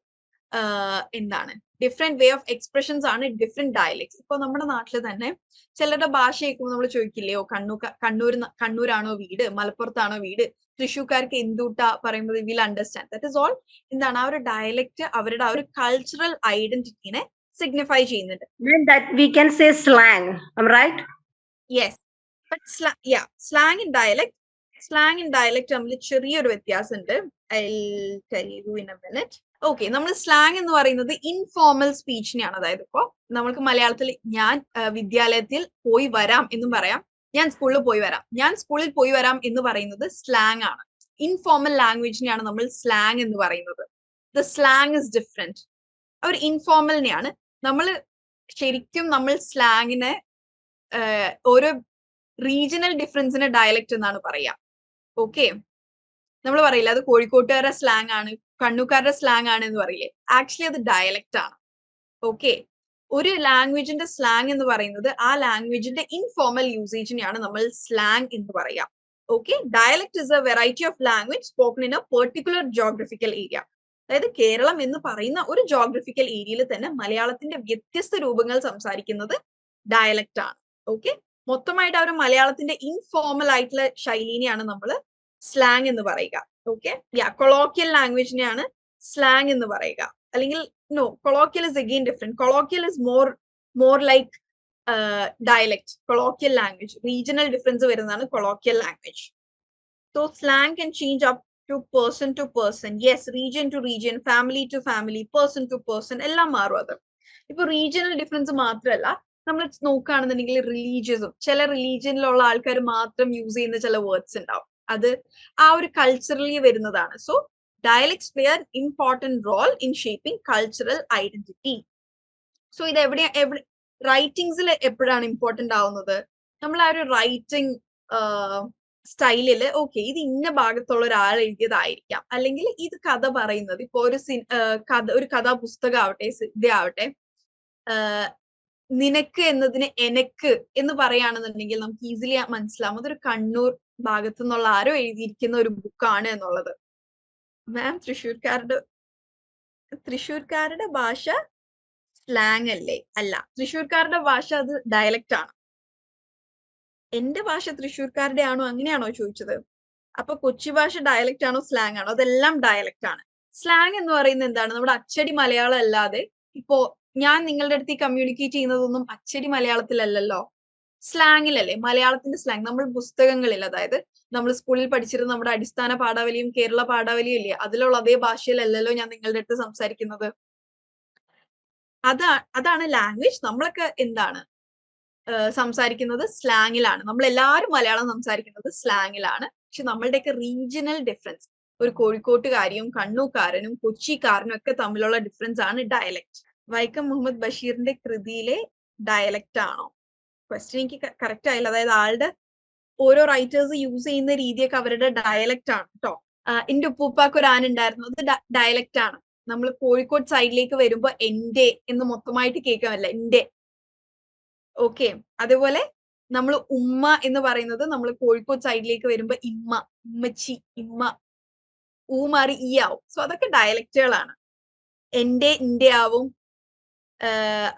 വേ ഓഫ് എക്സ്പ്രഷൻസ് ആണ് ഡിഫറെന്റ് ഡയലക്ട്സ്. ഇപ്പൊ നമ്മുടെ നാട്ടിൽ തന്നെ ചിലരുടെ ഭാഷ കേൾക്കുമ്പോൾ നമ്മൾ ചോദിക്കില്ലയോ, കണ്ണൂരാണോ വീട്, മലപ്പുറത്താണോ വീട്, തൃശ്ശൂർക്കാർക്ക് എന്തുട്ടാ പറയുമ്പോൾ will understand. That is all എന്താണ് ആ ഒരു ഡയലക്ട് അവരുടെ ആ ഒരു കൾച്ചറൽ ഐഡന്റിറ്റിനെ സിഗ്നിഫൈ ചെയ്യുന്നുണ്ട്. then that we can say slang. I'm right. Yes, but slang in dialect തമ്മിൽ ചെറിയൊരു വ്യത്യാസമുണ്ട്. I'll tell you in a minute. Okay, നമ്മൾ സ്ലാങ് എന്ന് പറയുന്നത് ഇൻഫോർമൽ സ്പീച്ചിനെയാണ്. അതായത് ഇപ്പോ നമ്മൾക്ക് മലയാളത്തിൽ ഞാൻ വിദ്യാലയത്തിൽ പോയി വരാം എന്നും പറയാം, ഞാൻ സ്കൂളിൽ പോയി വരാം. ഞാൻ സ്കൂളിൽ പോയി വരാം എന്ന് പറയുന്നത് സ്ലാങ് ആണ്. ഇൻഫോർമൽ ലാംഗ്വേജിനെയാണ് നമ്മൾ സ്ലാങ് എന്ന് പറയുന്നത്. The slang is different. ഒരു ഇൻഫോർമലിനെയാണ് ശരിക്കും നമ്മൾ സ്ലാങ്ങിനെ ഓരോ റീജിയണൽ ഡിഫറൻസിന് ഡയലക്ട് എന്നാണ് പറയാ. ഓക്കെ, നമ്മൾ പറയില്ല അത് കോഴിക്കോട്ടുകാരുടെ സ്ലാങ് ആണ്, കണ്ണൂക്കാരുടെ സ്ലാങ് ആണ് എന്ന് പറയില്ലേ. ആക്ച്വലി അത് ഡയലക്റ്റ് ആണ്. ഓക്കെ, ഒരു ലാംഗ്വേജിന്റെ സ്ലാങ് എന്ന് പറയുന്നത് ആ ലാംഗ്വേജിന്റെ ഇൻഫോർമൽ യൂസേജിനെയാണ് നമ്മൾ സ്ലാങ് എന്ന് പറയാം. Okay, dialect is A variety of language spoken in A particular geographical area. അതായത് കേരളം എന്ന് പറയുന്ന ഒരു ജോഗ്രഫിക്കൽ ഏരിയയിൽ തന്നെ മലയാളത്തിന്റെ വ്യത്യസ്ത രൂപങ്ങൾ സംസാരിക്കുന്നത് ഡയലക്റ്റ് ആണ്. ഓക്കെ, മൊത്തമായിട്ട് ആ ഒരു മലയാളത്തിന്റെ ഇൻഫോർമൽ ആയിട്ടുള്ള ശൈലിനെയാണ് നമ്മൾ സ്ലാങ് എന്ന് പറയുക. ഓക്കെ, കൊളോക്കിയൽ ലാംഗ്വേജിനെയാണ് സ്ലാങ് എന്ന് പറയുക. അല്ലെങ്കിൽ no, colloquial is again different. Colloquial is more like dialect, colloquial language. Regional difference വരുന്നതാണ് colloquial language. So slang can change up to person. Yes, region to region, family to family, person to person, എല്ലാം മാറും. അത് ഇപ്പൊ regional difference മാത്രമല്ല, നമ്മൾ നോക്കുകയാണെന്നുണ്ടെങ്കിൽ റിലീജിയസും ചില റിലീജിയനിലുള്ള ആൾക്കാർ മാത്രം യൂസ് ചെയ്യുന്ന ചില വേർഡ്സ് ഉണ്ടാവും. അത് ആ ഒരു കൾച്ചറലി വരുന്നതാണ്. So dialects play an important role in shaping cultural identity. So ഇത് റൈറ്റിംഗ്സിൽ എപ്പോഴാണ് ഇമ്പോർട്ടന്റ് ആവുന്നത്? നമ്മൾ ആ ഒരു റൈറ്റിംഗ് സ്റ്റൈലില് ഓക്കെ ഇത് ഇന്ന ഭാഗത്തുള്ള ഒരാൾ എഴുതിയതായിരിക്കാം, അല്ലെങ്കിൽ ഇത് കഥ പറയുന്നത് ഇപ്പൊ ഒരു കഥാപുസ്തകം ആവട്ടെ, ഇതാവട്ടെ, നിനക്ക് എന്നതിന് എനക്ക് എന്ന് പറയുകയാണെന്നുണ്ടെങ്കിൽ നമുക്ക് ഈസിലി മനസ്സിലാവും അതൊരു കണ്ണൂർ ഭാഗത്തു നിന്നുള്ള ആരോ എഴുതിയിരിക്കുന്ന ഒരു ബുക്കാണ് എന്നുള്ളത്. മാം, തൃശ്ശൂർക്കാരുടെ ഭാഷ സ്ലാങ് അല്ലേ? അല്ല, തൃശ്ശൂർക്കാരുടെ ഭാഷ അത് ഡയലക്റ്റ് ആണ്. എന്റെ ഭാഷ തൃശ്ശൂർക്കാരുടെ ആണോ അങ്ങനെയാണോ ചോദിച്ചത്? അപ്പൊ കൊച്ചി ഭാഷ ഡയലക്റ്റ് ആണോ സ്ലാങ് ആണോ? അതെല്ലാം ഡയലക്റ്റ് ആണ്. സ്ലാങ് എന്ന് പറയുന്നത് എന്താണ്? നമ്മുടെ അച്ചടി മലയാളം അല്ലാതെ ഇപ്പോ ഞാൻ നിങ്ങളുടെ അടുത്ത് കമ്മ്യൂണിക്കേറ്റ് ചെയ്യുന്നതൊന്നും അച്ചടി മലയാളത്തിലല്ലല്ലോ, സ്ലാങ്ങിലല്ലേ. മലയാളത്തിന്റെ സ്ലാങ് നമ്മൾ പുസ്തകങ്ങളിൽ, അതായത് നമ്മൾ സ്കൂളിൽ പഠിച്ചിരുന്ന നമ്മുടെ അടിസ്ഥാന പാഠാവലിയും കേരള പാഠാവലിയും ഇല്ലേ, അതിലുള്ള അതേ ഭാഷയിലല്ലല്ലോ ഞാൻ നിങ്ങളുടെ അടുത്ത് സംസാരിക്കുന്നത്. അതാണ് ലാംഗ്വേജ്. നമ്മളൊക്കെ എന്താണ് സംസാരിക്കുന്നത്? സ്ലാങ്ങിലാണ്. നമ്മൾ എല്ലാവരും മലയാളം സംസാരിക്കുന്നത് സ്ലാങ്ങിലാണ്. പക്ഷെ നമ്മളുടെയൊക്കെ റീജിയണൽ ഡിഫറൻസ്, ഒരു കോഴിക്കോട്ടുകാരിയും കണ്ണൂക്കാരനും കൊച്ചിക്കാരനും ഒക്കെ തമ്മിലുള്ള ഡിഫറൻസ് ആണ് ഡയലക്ട്. വൈക്കം മുഹമ്മദ് ബഷീറിന്റെ കൃതിയിലെ ഡയലക്റ്റ് ആണോ? ക്വസ്റ്റ്യൻ എനിക്ക് കറക്റ്റ് ആയില്ല. അതായത് ആളുടെ ഓരോ റൈറ്റേഴ്സ് യൂസ് ചെയ്യുന്ന രീതിയൊക്കെ അവരുടെ ഡയലക്റ്റ് ആണ് കേട്ടോ. എന്റെ ഉപ്പൂപ്പാക്ക് ഒരു ആന ഉണ്ടായിരുന്നു, അത് ഡയലക്റ്റ് ആണ്. നമ്മൾ കോഴിക്കോട് സൈഡിലേക്ക് വരുമ്പോ എന്റെ എന്ന് മൊത്തമായിട്ട് കേൾക്കാമല്ല, എന്റെ. ഓക്കെ, അതേപോലെ നമ്മൾ ഉമ്മ എന്ന് പറയുന്നത് നമ്മൾ കോഴിക്കോട് സൈഡിലേക്ക് വരുമ്പോ ഇമ്മ, ഉമ്മച്ചി, ഇമ്മ, ഊ മാറി ഈ ആവും. സോ അതൊക്കെ ഡയലക്റ്റുകളാണ്. ഇന്റെ ആവും.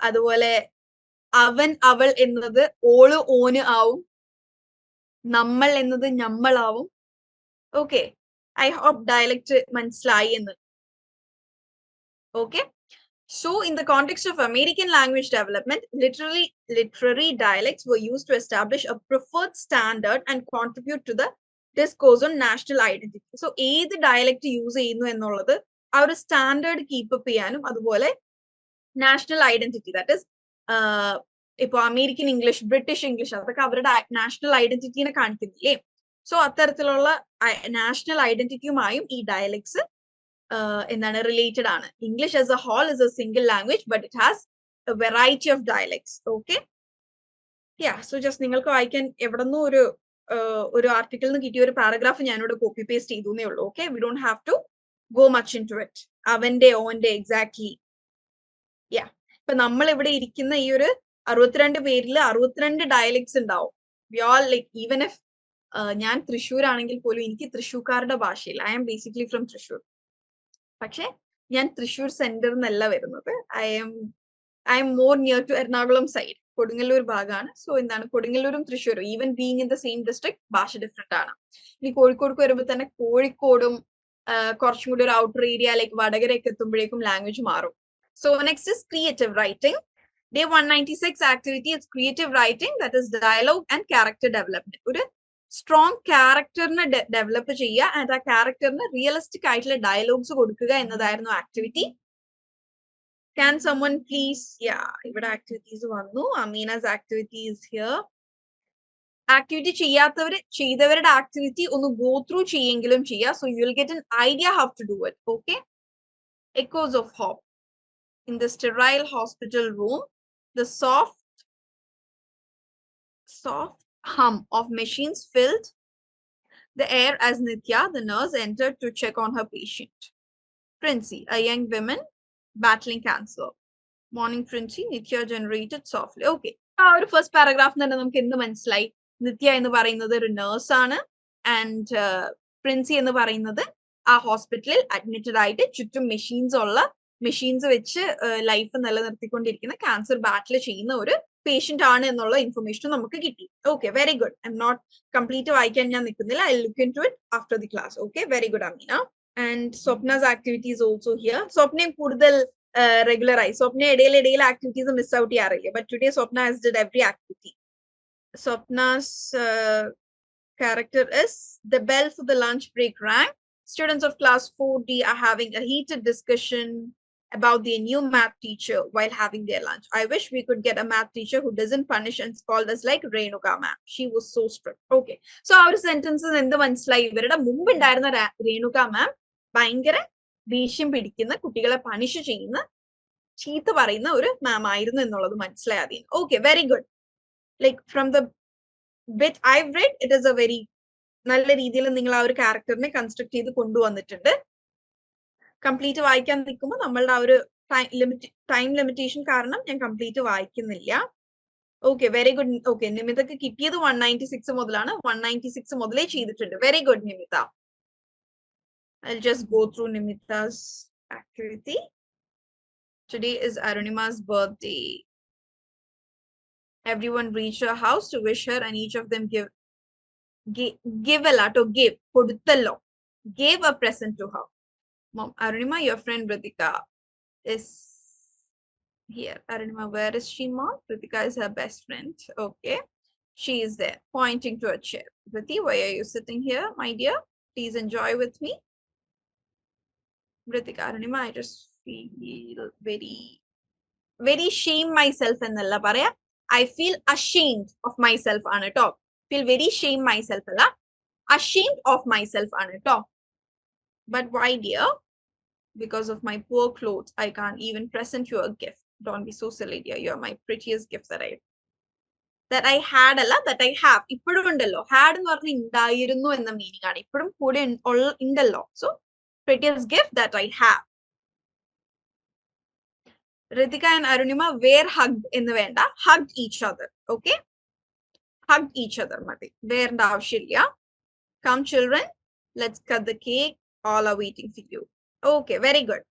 അതുപോലെ അവൻ അവൾ എന്നത് ഓള് ഓന് ആവും. നമ്മൾ എന്നത് ഞമ്മളാവും. ഓക്കെ, ഐ ഹോപ്പ് ഡയലക്റ്റ് മനസ്സിലായി എന്ന്. Okay, so in the context of American language development, literary dialects were used to establish a preferred standard and contribute to the discourse on national identity. So ഏത് dialect use ചെയ്യുന്നു എന്നുള്ളത് ആ ഒരു standard keep up ചെയ്യാനും, അതുപോലെ national identity, that is ഇപ്പൊ American English, British English, അതൊക്കെ അവരുടെ നാഷണൽ ഐഡന്റിറ്റിനെ കാണിക്കുന്നില്ലേ. സോ അത്തരത്തിലുള്ള നാഷണൽ ഐഡന്റിറ്റിയുമായും ഈ ഡയലക്ട്സ് എന്താണ് റിലേറ്റഡ് ആണ്. English as a whole is a single language, but it has a variety of dialects. Okay, so just നിങ്ങൾക്ക് വായിക്കാൻ എവിടെന്നോ ഒരു ആർട്ടിക്കിളിൽ നിന്ന് കിട്ടിയ ഒരു പാരഗ്രാഫ് ഞാനിവിടെ കോപ്പി പേസ്റ്റ് ചെയ്തേ ഉള്ളൂ. Okay, we don't have to go much into it. അവന്റെ, ഓന്റെ, എക്സാക്ട്ലി. ഇപ്പൊ നമ്മൾ ഇവിടെ ഇരിക്കുന്ന ഈ ഒരു 62 പേരിൽ 62 ഡയലക്ട്സ് ഉണ്ടാവും. We all like, even if ഞാൻ തൃശ്ശൂർ ആണെങ്കിൽ പോലും എനിക്ക് തൃശ്ശൂർക്കാരുടെ ഭാഷയിൽ, I am basically from Thrissur. പക്ഷെ ഞാൻ തൃശ്ശൂർ സെന്റർ എന്നല്ല വരുന്നത്. I'm more near to Ernakulam side, Kodungallur ഭാഗമാണ്. സോ എന്താണ്, കൊടുങ്ങല്ലൂരും തൃശ്ശൂരും even being in the same district ഭാഷ ഡിഫറെന്റ് ആണ്. ഇനി കോഴിക്കോടേക്ക് വരുമ്പോൾ തന്നെ കോഴിക്കോടും കുറച്ചും കൂടി ഒരു ഔട്ടർ ഏരിയ ലൈക്ക് വടകരയൊക്കെ എത്തുമ്പോഴേക്കും ലാംഗ്വേജ് മാറും. So next is creative writing. Day 196 activity is creative writing, that is dialogue and character development. ഒരു സ്ട്രോങ് ക്യാരക്ടറിനെ ഡെവലപ്പ് ചെയ്യുക, ആൻഡ് ആ ക്യാരക്ടറിന് റിയലിസ്റ്റിക് ആയിട്ടുള്ള ഡയലോഗ്സ് കൊടുക്കുക എന്നതായിരുന്നു ആക്ടിവിറ്റി. Can someone please, ഇവിടെ ആക്ടിവിറ്റീസ് വന്നു. അമീനാസ് ആക്ടിവിറ്റി is here. ആക്ടിവിറ്റി ചെയ്തവരുടെ ആക്ടിവിറ്റി ഒന്ന് ഗോ ത്രൂ ചെയ്യെങ്കിലും ചെയ്യുക. So you will get an idea how to do it. Okay, echoes of hope. In the sterile hospital room, the soft hum of machines filled the air as Nitya, the nurse, entered to check on her patient. Princy, a young woman battling cancer. Morning, Princy. Nitya generated softly. Okay, our first paragraph തന്നെ നമുക്ക് എന്ത് മനസ്സിലായി? നിത്യ എന്ന് പറയുന്നത് ഒരു nurse ആണ്, and Princy എന്ന് പറയുന്നത് ആ ഹോസ്പിറ്റലിൽ അഡ്മിറ്റഡ് ആയിട്ട് ചുറ്റും മെഷീൻസ് വെച്ച് ലൈഫ് നിലനിർത്തിക്കൊണ്ടിരിക്കുന്ന ക്യാൻസർ ബാറ്റിൽ ചെയ്യുന്ന ഒരു പേഷ്യന്റ് ആണ് എന്നുള്ള ഇൻഫർമേഷൻ നമുക്ക് കിട്ടി. Okay, very good. I'm not complete വായിക്കാൻ ഞാൻ നിൽക്കുന്നില്ല. I look into it after the class. Okay, very good Ameena. And Swapna's activity is also here. സ്വപ്നയും കൂടുതൽ റെഗുലർ ആയി. സ്വപ്ന ഇടയിൽ ആക്ടിവിറ്റീസ് മിസ് ഔട്ട് ചെയ്യാറില്ല, but today Swapna has did every activity. Swapna's character is: the bell for the lunch break rang. Students of class 4D are having a heated discussion about their new math teacher while having their lunch. I wish we could get a math teacher who doesn't punish and scold us like Renuka ma'am. She was so strict. Okay, so our sentences എന്ത് മനസ്സിലായി? ഇവരുടെ മുമ്പ് ഉണ്ടായിരുന്ന രേണുക മാം ഭയങ്കര ദേഷ്യം പിടിക്കുന്ന, കുട്ടികളെ punish ചെയ്യുന്ന, ചീത്ത പറയുന്ന ഒരു മാം ആയിരുന്നു എന്നുള്ളത് മനസ്സിലായി അതിന്. Okay, very good. Like from the bit I've read, it is a very നല്ല രീതിയിൽ നിങ്ങൾ ആ ഒരു ക്യാരക്ടറിനെ കൺസ്ട്രക്ട് ചെയ്ത് കൊണ്ടുവന്നിട്ടുണ്ട്. കംപ്ലീറ്റ് വായിക്കാൻ നിൽക്കുമ്പോൾ നമ്മളുടെ ആ ഒരു ടൈം ലിമിറ്റേഷൻ കാരണം ഞാൻ കംപ്ലീറ്റ് വായിക്കുന്നില്ല. Okay, very good. ഓക്കെ, നിമിതക്ക് കിട്ടിയത് 196 മുതലാണ്. 196 മുതലേ ചെയ്തിട്ടുണ്ട്. Very good Nimitha. I'll just go through Nimita's activity. Today is Arunima's birthday. Everyone reached her house to wish her, and each of them കൊടുത്തല്ലോ, gave a present to her. Mom, Arunima, your friend Ritika is here. Arunima, where is she, Mom? Ritika is her best friend. Okay, she is there, pointing to a chair. Riti, why are you sitting here, my dear? Please enjoy with me. Ritika, Arunima, I just feel very shame myself എന്നല്ല പറയാ. I feel ashamed of myself ആണ് ട്ടോ. Feel very shame myself അല്ല, ashamed of myself ആണ് ട്ടോ. But why, dear? Because of my poor clothes, I can't even present you a gift. Don't be so silly, dear. You are my prettiest gift that I had അല്ല, that I have. ഇപ്പോഴും ഉണ്ടല്ലോ. Had എന്ന് പറഞ്ഞാൽ ഉണ്ടായിരുന്നു എന്ന meaning ആണ്. ഇപ്പോഴും കൂടെ ഉണ്ടല്ലോ. So, prettiest gift that I have. Ritika and Arunima were hugged എന്ന് വേണ്ട, hugged each other. Okay? Hugged each other മതി. വേണ്ട ആവശ്യമില്ല. Come children, let's cut the cake. All are waiting for you. Okay, very good.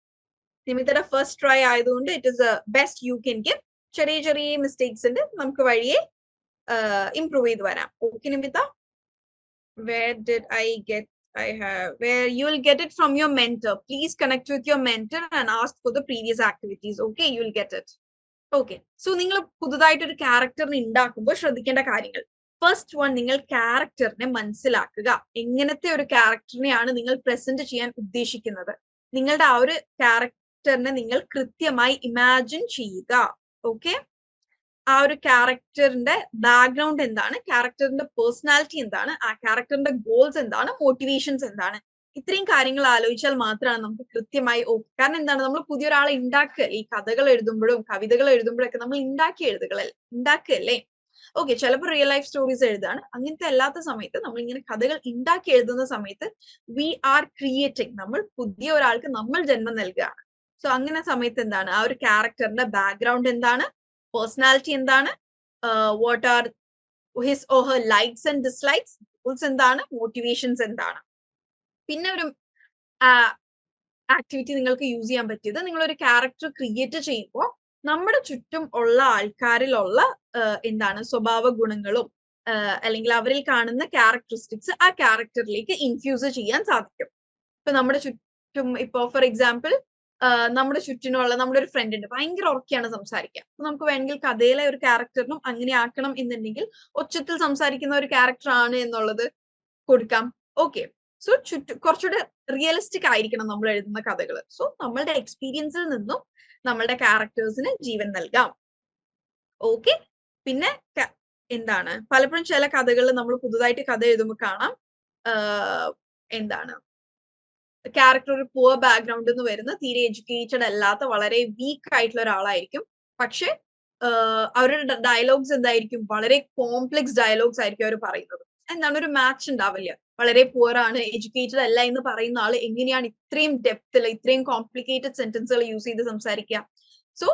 നിമിതയുടെ first try ആയതുകൊണ്ട് it is the best you can give. ചെറിയ ചെറിയ mistakes ഉണ്ട്, നമുക്ക് വഴിയെ ഇംപ്രൂവ് ചെയ്ത് വരാം. Okay, Nimitha? Where did I get? Where you will get it from your mentor. Please connect with your mentor and ask for the previous activities. Okay, you will get it. Okay, so നിങ്ങൾ പുതുതായിട്ട് ഒരു ക്യാരക്ടറിനെ ഉണ്ടാക്കുമ്പോൾ ശ്രദ്ധിക്കേണ്ട കാര്യങ്ങൾ. First one, നിങ്ങൾ ക്യാരക്ടറിനെ മനസ്സിലാക്കുക. എങ്ങനത്തെ ഒരു ക്യാരക്ടറിനെയാണ് നിങ്ങൾ പ്രസന്റ് ചെയ്യാൻ ഉദ്ദേശിക്കുന്നത്. നിങ്ങളുടെ ആ ഒരു ക്യാരക്ടറിനെ നിങ്ങൾ കൃത്യമായി ഇമാജിൻ ചെയ്യുക. ഓക്കെ, ആ ഒരു ക്യാരക്ടറിന്റെ ബാക്ക്ഗ്രൗണ്ട് എന്താണ്, ക്യാരക്ടറിന്റെ പേഴ്സണാലിറ്റി എന്താണ്, ആ ക്യാരക്ടറിന്റെ ഗോൾസ് എന്താണ്, മോട്ടിവേഷൻസ് എന്താണ്, ഇത്രയും കാര്യങ്ങൾ ആലോചിച്ചാൽ മാത്രമാണ് നമുക്ക് കൃത്യമായി. കാരണം എന്താണ്, നമ്മൾ പുതിയൊരാളെ ഉണ്ടാക്കുക. ഈ കഥകൾ എഴുതുമ്പോഴും കവിതകൾ എഴുതുമ്പോഴൊക്കെ നമ്മൾ ഉണ്ടാക്കുകയല്ലേ. ഓക്കെ, ചിലപ്പോൾ റിയൽ ലൈഫ് സ്റ്റോറീസ് എഴുതാണ്. അങ്ങനത്തെ അല്ലാത്ത സമയത്ത് നമ്മൾ ഇങ്ങനെ കഥകൾ ഉണ്ടാക്കി എഴുതുന്ന സമയത്ത് വി ആർ ക്രിയേറ്റിംഗ്, നമ്മൾ പുതിയ ഒരാൾക്ക് നമ്മൾ ജന്മം നൽകുകയാണ്. സോ അങ്ങനെ സമയത്ത് എന്താണ്, ആ ഒരു ക്യാരക്ടറിന്റെ ബാക്ക്ഗ്രൗണ്ട് എന്താണ്, പേഴ്സണാലിറ്റി എന്താണ്, what are his or her likes and dislikes, goals എന്താണ്, മോട്ടിവേഷൻസ് എന്താണ്. പിന്നെ ഒരു ആക്ടിവിറ്റി നിങ്ങൾക്ക് യൂസ് ചെയ്യാൻ പറ്റിയത്, നിങ്ങളൊരു ക്യാരക്ടർ ക്രിയേറ്റ് ചെയ്യുമ്പോൾ നമ്മുടെ ചുറ്റും ഉള്ള ആൾക്കാരിലുള്ള എന്താണ് സ്വഭാവ ഗുണങ്ങളും അല്ലെങ്കിൽ അവരിൽ കാണുന്ന ക്യാരക്ടറിസ്റ്റിക്സ് ആ ക്യാരക്ടറിലേക്ക് ഇൻഫ്യൂസ് ചെയ്യാൻ സാധിക്കും. ഇപ്പൊ നമ്മുടെ ചുറ്റും, ഇപ്പൊ ഫോർ എക്സാമ്പിൾ നമ്മുടെ ചുറ്റിനുള്ള നമ്മുടെ ഒരു ഫ്രണ്ട് ഉണ്ട്, ഭയങ്കര ഉറക്കെയാണ് സംസാരിക്കുക. അപ്പൊ നമുക്ക് വേണമെങ്കിൽ കഥയിലെ ഒരു ക്യാരക്ടറിനും അങ്ങനെ ആക്കണം എന്നുണ്ടെങ്കിൽ ഒച്ചത്തിൽ സംസാരിക്കുന്ന ഒരു ക്യാരക്ടർ ആണ് എന്നുള്ളത് കൊടുക്കാം. ഓക്കെ, സോ കുറച്ചുകൂടെ റിയലിസ്റ്റിക് ആയിരിക്കണം നമ്മൾ എഴുതുന്ന കഥകൾ. സോ നമ്മളുടെ എക്സ്പീരിയൻസിൽ നിന്നും നമ്മളുടെ ക്യാരക്ടേഴ്സിന് ജീവൻ നൽകാം. ഓക്കെ, പിന്നെ എന്താണ്, പലപ്പോഴും ചില കഥകളിൽ നമ്മൾ പുതുതായിട്ട് കഥ എഴുതുമ്പോൾ കാണാം എന്താണ്, ക്യാരക്ടർ ഒരു പുവർ ബാക്ക്ഗ്രൗണ്ടിൽ നിന്ന് വരുന്ന, തീരെ എഡ്യൂക്കേറ്റഡ് അല്ലാത്ത, വളരെ വീക്ക് ആയിട്ടുള്ള ഒരാളായിരിക്കും. പക്ഷെ അവരുടെ ഡയലോഗ്സ് എന്തായിരിക്കും, വളരെ കോംപ്ലെക്സ് ഡയലോഗ്സ് ആയിരിക്കും അവർ പറയുന്നത്. എന്താണ്, ഒരു മാച്ച് ഉണ്ടാവില്ല. വളരെ പുവർ ആണ്, എഡ്യൂക്കേറ്റഡ് അല്ല എന്ന് പറയുന്ന ആള് എങ്ങനെയാണ് ഇത്രയും ഡെപ്തിൽ ഇത്രയും കോംപ്ലിക്കേറ്റഡ് സെന്റൻസുകൾ യൂസ് ചെയ്ത് സംസാരിക്കുക. സോ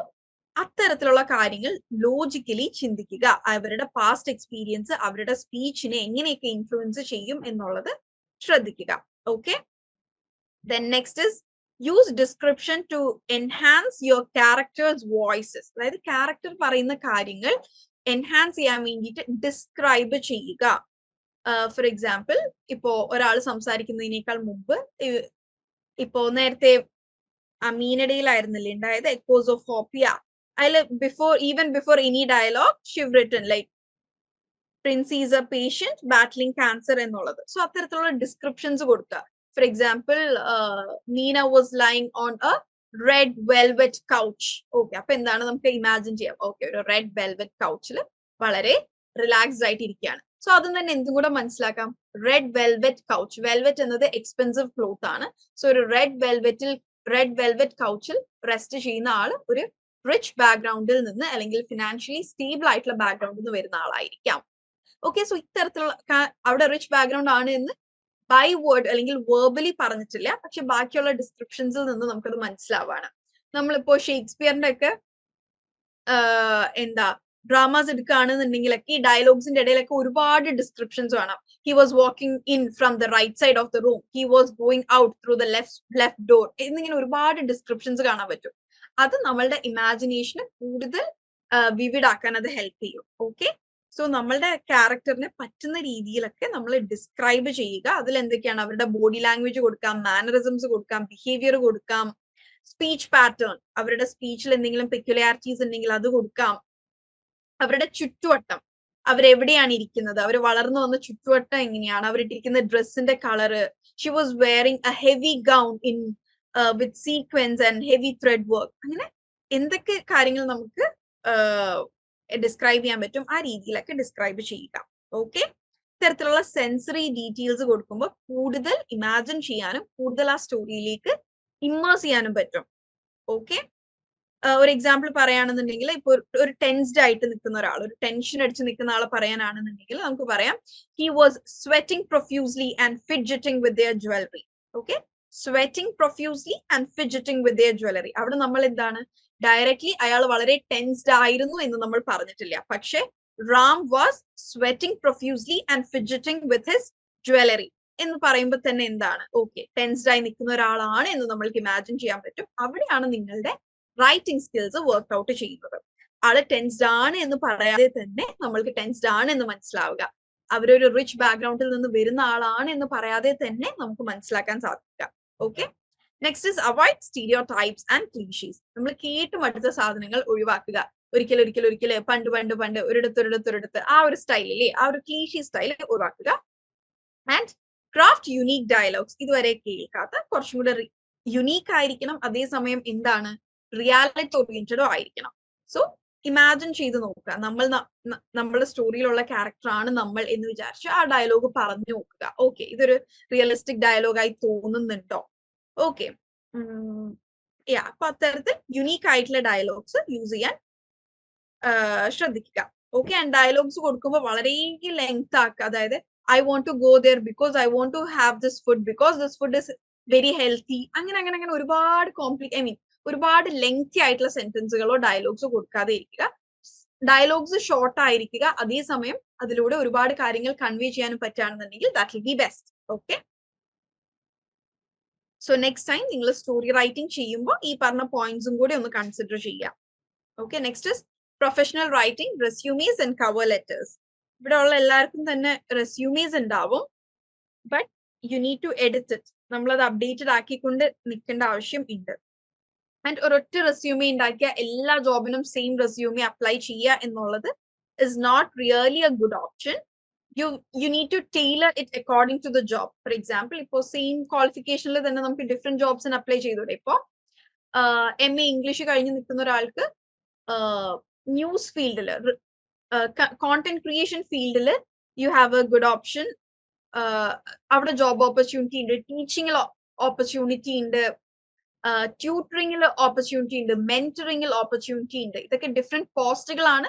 അത്തരത്തിലുള്ള കാര്യങ്ങൾ ലോജിക്കലി ചിന്തിക്കുക. അവരുടെ പാസ്റ്റ് എക്സ്പീരിയൻസ് അവരുടെ സ്പീച്ചിനെ എങ്ങനെയൊക്കെ ഇൻഫ്ലുവൻസ് ചെയ്യും എന്നുള്ളത് ശ്രദ്ധിക്കുക. Okay, then next is use description to enhance your character's voices. അതായത് ക്യാരക്ടർ പറയുന്ന കാര്യങ്ങൾ എൻഹാൻസ് ചെയ്യാൻ വേണ്ടിയിട്ട് ഡിസ്ക്രൈബ് ചെയ്യുക. ഫോർ എക്സാമ്പിൾ, ഇപ്പോ ഒരാൾ സംസാരിക്കുന്നതിനേക്കാൾ മുമ്പ്, ഇപ്പോ നേരത്തെ അമീനഡയിലായിരുന്നില്ലേ ഉണ്ടായത്, എക്കോസ് ഓഫ് ഹോപ്പ്. അതിൽ before any dialogue she's written like Princy is a patient battling cancer എന്നുള്ളത്. സോ അത്തരത്തിലുള്ള ഡിസ്ക്രിപ്ഷൻസ് കൊടുക്കുക. For example, Nina was lying on a red velvet couch. Okay, അപ്പൊ എന്താണ് നമുക്ക് ഇമാജിൻ ചെയ്യാം. ഓക്കെ, ഒരു റെഡ് വെൽവെറ്റ് കൗച്ചിൽ വളരെ റിലാക്സ്ഡ് ആയിട്ട് ഇരിക്കുകയാണ്. സോ അതും തന്നെ എന്തും കൂടെ മനസ്സിലാക്കാം, റെഡ് വെൽവെറ്റ് കൗച്ച്. വെൽവെറ്റ് എന്നത് എക്സ്പെൻസീവ് ക്ലോത്ത് ആണ്. സോ ഒരു റെഡ് വെൽവെറ്റ് കൗച്ചിൽ റെസ്റ്റ് ചെയ്യുന്ന ആള് ഒരു റിച്ച് ബാക്ക്ഗ്രൗണ്ടിൽ നിന്ന് അല്ലെങ്കിൽ ഫിനാൻഷ്യലി സ്റ്റേബിൾ ആയിട്ടുള്ള ബാക്ക്ഗ്രൗണ്ടിൽ നിന്ന് വരുന്ന ആളായിരിക്കാം. ഓക്കെ, സോ ഇത്തരത്തിലുള്ള അവിടെ റിച്ച് ബാക്ക്ഗ്രൗണ്ട് ആണ് എന്ന് ബൈ വേർഡ് അല്ലെങ്കിൽ വേർബലി പറഞ്ഞിട്ടില്ല, പക്ഷെ ബാക്കിയുള്ള ഡിസ്ക്രിപ്ഷൻസിൽ നിന്ന് നമുക്കത് മനസ്സിലാവാണ്. നമ്മളിപ്പോ ഷേക്സ്പിയറിന്റെ ഒക്കെ എന്താ ഡ്രാമാസ് എടുക്കുകയാണെന്നുണ്ടെങ്കിലൊക്കെ ഈ ഡയലോഗ്സിന്റെ ഇടയിലൊക്കെ ഒരുപാട് ഡിസ്ക്രിപ്ഷൻസ് കാണാം. He was walking in from the right side of the room, he was going out through the left door എന്നിങ്ങനെ ഒരുപാട് ഡിസ്ക്രിപ്ഷൻസ് കാണാൻ പറ്റും. അത് നമ്മളുടെ ഇമാജിനേഷന് കൂടുതൽ വിവിഡ് ആക്കാൻ അത് ഹെൽപ്പ് ചെയ്യും. ഓക്കെ, സോ നമ്മളുടെ ക്യാരക്ടറിനെ പറ്റുന്ന രീതിയിലൊക്കെ നമ്മൾ ഡിസ്ക്രൈബ് ചെയ്യുക. അതിൽ എന്തൊക്കെയാണ് അവരുടെ ബോഡി ലാംഗ്വേജ് കൊടുക്കാം, മാനറിസംസ് കൊടുക്കാം, ബിഹേവിയർ കൊടുക്കാം, സ്പീച്ച് പാറ്റേൺ, അവരുടെ സ്പീച്ചിൽ എന്തെങ്കിലും പെക്യുലാരിറ്റീസ് ഉണ്ടെങ്കിൽ അത് കൊടുക്കാം, അവരുടെ ചുറ്റുവട്ടം, അവരെവിടെയാണ് ഇരിക്കുന്നത്, അവർ വളർന്നു വന്ന ചുറ്റുവട്ടം എങ്ങനെയാണ്, അവരിട്ടിരിക്കുന്ന ഡ്രസ്സിന്റെ colour, she was wearing A heavy gown in with sequence and heavy thread work, അങ്ങനെ എന്തൊക്കെ കാര്യങ്ങൾ നമുക്ക് ഡിസ്ക്രൈബ് ചെയ്യാൻ പറ്റും ആ രീതിയിലൊക്കെ ഡിസ്ക്രൈബ് ചെയ്യുക. ഓക്കെ, ഇത്തരത്തിലുള്ള സെൻസറി ഡീറ്റെയിൽസ് കൊടുക്കുമ്പോൾ കൂടുതൽ ഇമാജിൻ ചെയ്യാനും കൂടുതൽ ആ സ്റ്റോറിയിലേക്ക് ഇമ്മേഴ്സ് ചെയ്യാനും പറ്റും. ഓക്കെ, ഒരു എക്സാമ്പിൾ പറയുകയാണെന്നുണ്ടെങ്കിൽ ഇപ്പൊ ഒരു ടെൻസ്ഡ് ആയിട്ട് നിൽക്കുന്ന ഒരാൾ, ഒരു ടെൻഷൻ അടിച്ച് നിൽക്കുന്ന ആളെ പറയാനാണെന്നുണ്ടെങ്കിൽ നമുക്ക് പറയാം he was sweating profusely and fidgeting with their jewellery. Okay, sweating profusely and fidgeting with their jewellery. അവിടെ നമ്മൾ എന്താണ് ഡയറക്ട്ലി അയാൾ വളരെ ടെൻസ്ഡ് ആയിരുന്നു എന്ന് നമ്മൾ പറഞ്ഞിട്ടില്ല, പക്ഷെ Ram was sweating profusely and fidgeting with his jewellery എന്ന് പറയുമ്പോൾ തന്നെ എന്താണ്, ഓക്കെ, ടെൻസ്ഡ് ആയി നിൽക്കുന്ന ഒരാളാണ് എന്ന് നമ്മൾക്ക് ഇമാജിൻ ചെയ്യാൻ പറ്റും. അവിടെയാണ് നിങ്ങളുടെ റൈറ്റിംഗ് സ്കിൽസ് വർക്ക് ഔട്ട് ചെയ്യുന്നത്. ആള് ടെൻസ്ഡ് ആണ് എന്ന് പറയാതെ തന്നെ നമ്മൾക്ക് ടെൻസ്ഡ് ആണ് എന്ന് മനസ്സിലാവുക, അവരൊരു റിച്ച് ബാക്ക്ഗ്രൗണ്ടിൽ നിന്ന് വരുന്ന ആളാണ് എന്ന് പറയാതെ തന്നെ നമുക്ക് മനസ്സിലാക്കാൻ സാധിക്കുക. Okay, next is avoid stereotypes and cliches. നമ്മൾ കേട്ട് മടുത്ത സാധനങ്ങൾ ഒഴിവാക്കുക. ഒരിക്കൽ പണ്ട് ഒരിടത്ത് ആ ഒരു സ്റ്റൈലില്ലേ, ആ ഒരു ക്ലീഷി സ്റ്റൈൽ ഒഴിവാക്കുക. And craft unique dialogues. ഇതുവരെ കേൾക്കാത്ത കുറച്ചും കൂടെ യുണീക്ക് ആയിരിക്കണം, അതേസമയം എന്താണ് റിയാലിറ്റി ഓറിയന്റഡോ ആയിരിക്കണം. സോ ഇമാജിൻ ചെയ്ത് നോക്കുക, നമ്മളുടെ സ്റ്റോറിയിലുള്ള ക്യാരക്ടർ ആണ് നമ്മൾ എന്ന് വിചാരിച്ച് ആ ഡയലോഗ് പറഞ്ഞു നോക്കുക. ഓക്കെ, ഇതൊരു റിയലിസ്റ്റിക് ഡയലോഗായി തോന്നുന്നുണ്ടോ? ഓക്കെ, അപ്പൊ അത്തരത്തിൽ യുണീക്ക് ആയിട്ടുള്ള ഡയലോഗ്സ് യൂസ് ചെയ്യാൻ ശ്രദ്ധിക്കുക. ഓക്കെ, ആൻഡ് ഡയലോഗ്സ് കൊടുക്കുമ്പോൾ വളരെ ലെങ്ത് ആക്കുക. അതായത് I want to go there because I want to have this food because this food is very healthy. അങ്ങനെ ഒരുപാട് ഒരുപാട് ലെങ്തി ആയിട്ടുള്ള സെന്റൻസുകളോ ഡയലോഗ്സോ കൊടുക്കാതെ ഇരിക്കുക. ഡയലോഗ്സ് ഷോർട്ട് ആയിരിക്കുക, അതേസമയം അതിലൂടെ ഒരുപാട് കാര്യങ്ങൾ കൺവേ ചെയ്യാനും പറ്റുകയാണെന്നുണ്ടെങ്കിൽ that will be best. Okay, so next time നിങ്ങൾ സ്റ്റോറി റൈറ്റിംഗ് ചെയ്യുമ്പോൾ ഈ പറഞ്ഞ പോയിന്റ്സും കൂടി ഒന്ന് കൺസിഡർ ചെയ്യാം. Okay, next is professional writing, resumes and cover letters. ഇവിടെ ഉള്ള എല്ലാവർക്കും തന്നെ റെസ്യൂമീസ് ഉണ്ടാവും, but you need to edit it. നമ്മളത് അപ്ഡേറ്റഡ് ആക്കിക്കൊണ്ട് നിൽക്കേണ്ട ആവശ്യം ഉണ്ട്. ആൻഡ് ഒരൊറ്റ റെസ്യൂമേ ഉണ്ടാക്കിയ എല്ലാ ജോബിനും സെയിം റെസ്യൂമേ അപ്ലൈ ചെയ്യുക എന്നുള്ളത് is not really a good option. You need to tailor it according to the job. For example, ഇപ്പോൾ സെയിം ക്വാളിഫിക്കേഷനിൽ തന്നെ നമുക്ക് ഡിഫറെന്റ് ജോബ്സിന് അപ്ലൈ ചെയ്തൂടെ. ഇപ്പോൾ MA ഇംഗ്ലീഷ് കഴിഞ്ഞ് നിൽക്കുന്ന ഒരാൾക്ക് ന്യൂസ് ഫീൽഡിൽ, കോണ്ടന്റ് ക്രിയേഷൻ ഫീൽഡിൽ you have A good option. അവിടെ ജോബ് ഓപ്പർച്യൂണിറ്റി ഉണ്ട്, ടീച്ചിങ്ങിൽ ഓപ്പർച്യൂണിറ്റി ഉണ്ട്, ട്യൂട്ടറിംഗിൽ ഓപ്പർച്യൂണിറ്റി ഉണ്ട്, മെന്ററിംഗിൽ ഓപ്പർച്യൂണിറ്റി ഉണ്ട്. ഇതൊക്കെ ഡിഫറെന്റ് പോസ്റ്റുകളാണ്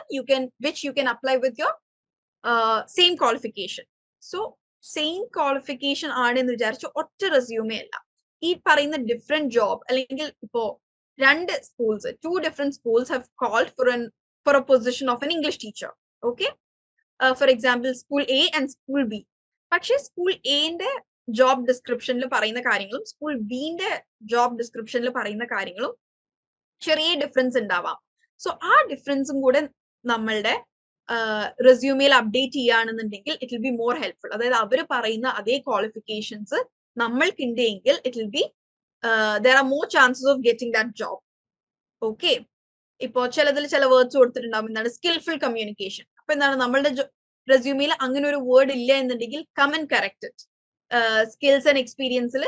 which you can apply with your same qualification. So same qualification ആണെന്ന് വിചാരിച്ച് ഒറ്റ റെസ്യൂമേ അല്ല, ഈ പറയുന്ന ഡിഫറെന്റ് ജോബ്, അല്ലെങ്കിൽ ഇപ്പോ two different schools have called for a position of an English teacher. Okay, for example, school A and school B. പക്ഷേ school എന്റെ ജോബ് ഡിസ്ക്രിപ്ഷനിൽ പറയുന്ന കാര്യങ്ങളും സ്കൂൾ ബിന്റെ ജോബ് ഡിസ്ക്രിപ്ഷനിൽ പറയുന്ന കാര്യങ്ങളും ചെറിയ ഡിഫറൻസ് ഉണ്ടാവാം. സോ ആ ഡിഫറൻസും കൂടെ നമ്മളുടെ റെസ്യൂമേയിൽ അപ്ഡേറ്റ് ചെയ്യുകയാണെന്നുണ്ടെങ്കിൽ it will be more helpful. അതായത് അവർ പറയുന്ന അതേ ക്വാളിഫിക്കേഷൻസ് നമ്മൾക്കുണ്ടെങ്കിൽ it will be there are more chances of getting that job. Okay, ഇപ്പോ ചിലതിൽ ചില വേർഡ്സ് കൊടുത്തിട്ടുണ്ടാവും, എന്താണ് സ്കിൽഫുൾ കമ്മ്യൂണിക്കേഷൻ. അപ്പൊ എന്താണ് നമ്മളുടെ റെസ്യൂമിൽ അങ്ങനെ ഒരു വേർഡ് ഇല്ല എന്നുണ്ടെങ്കിൽ come and correct it. Skills and എക്സ്പീരിയൻസിൽ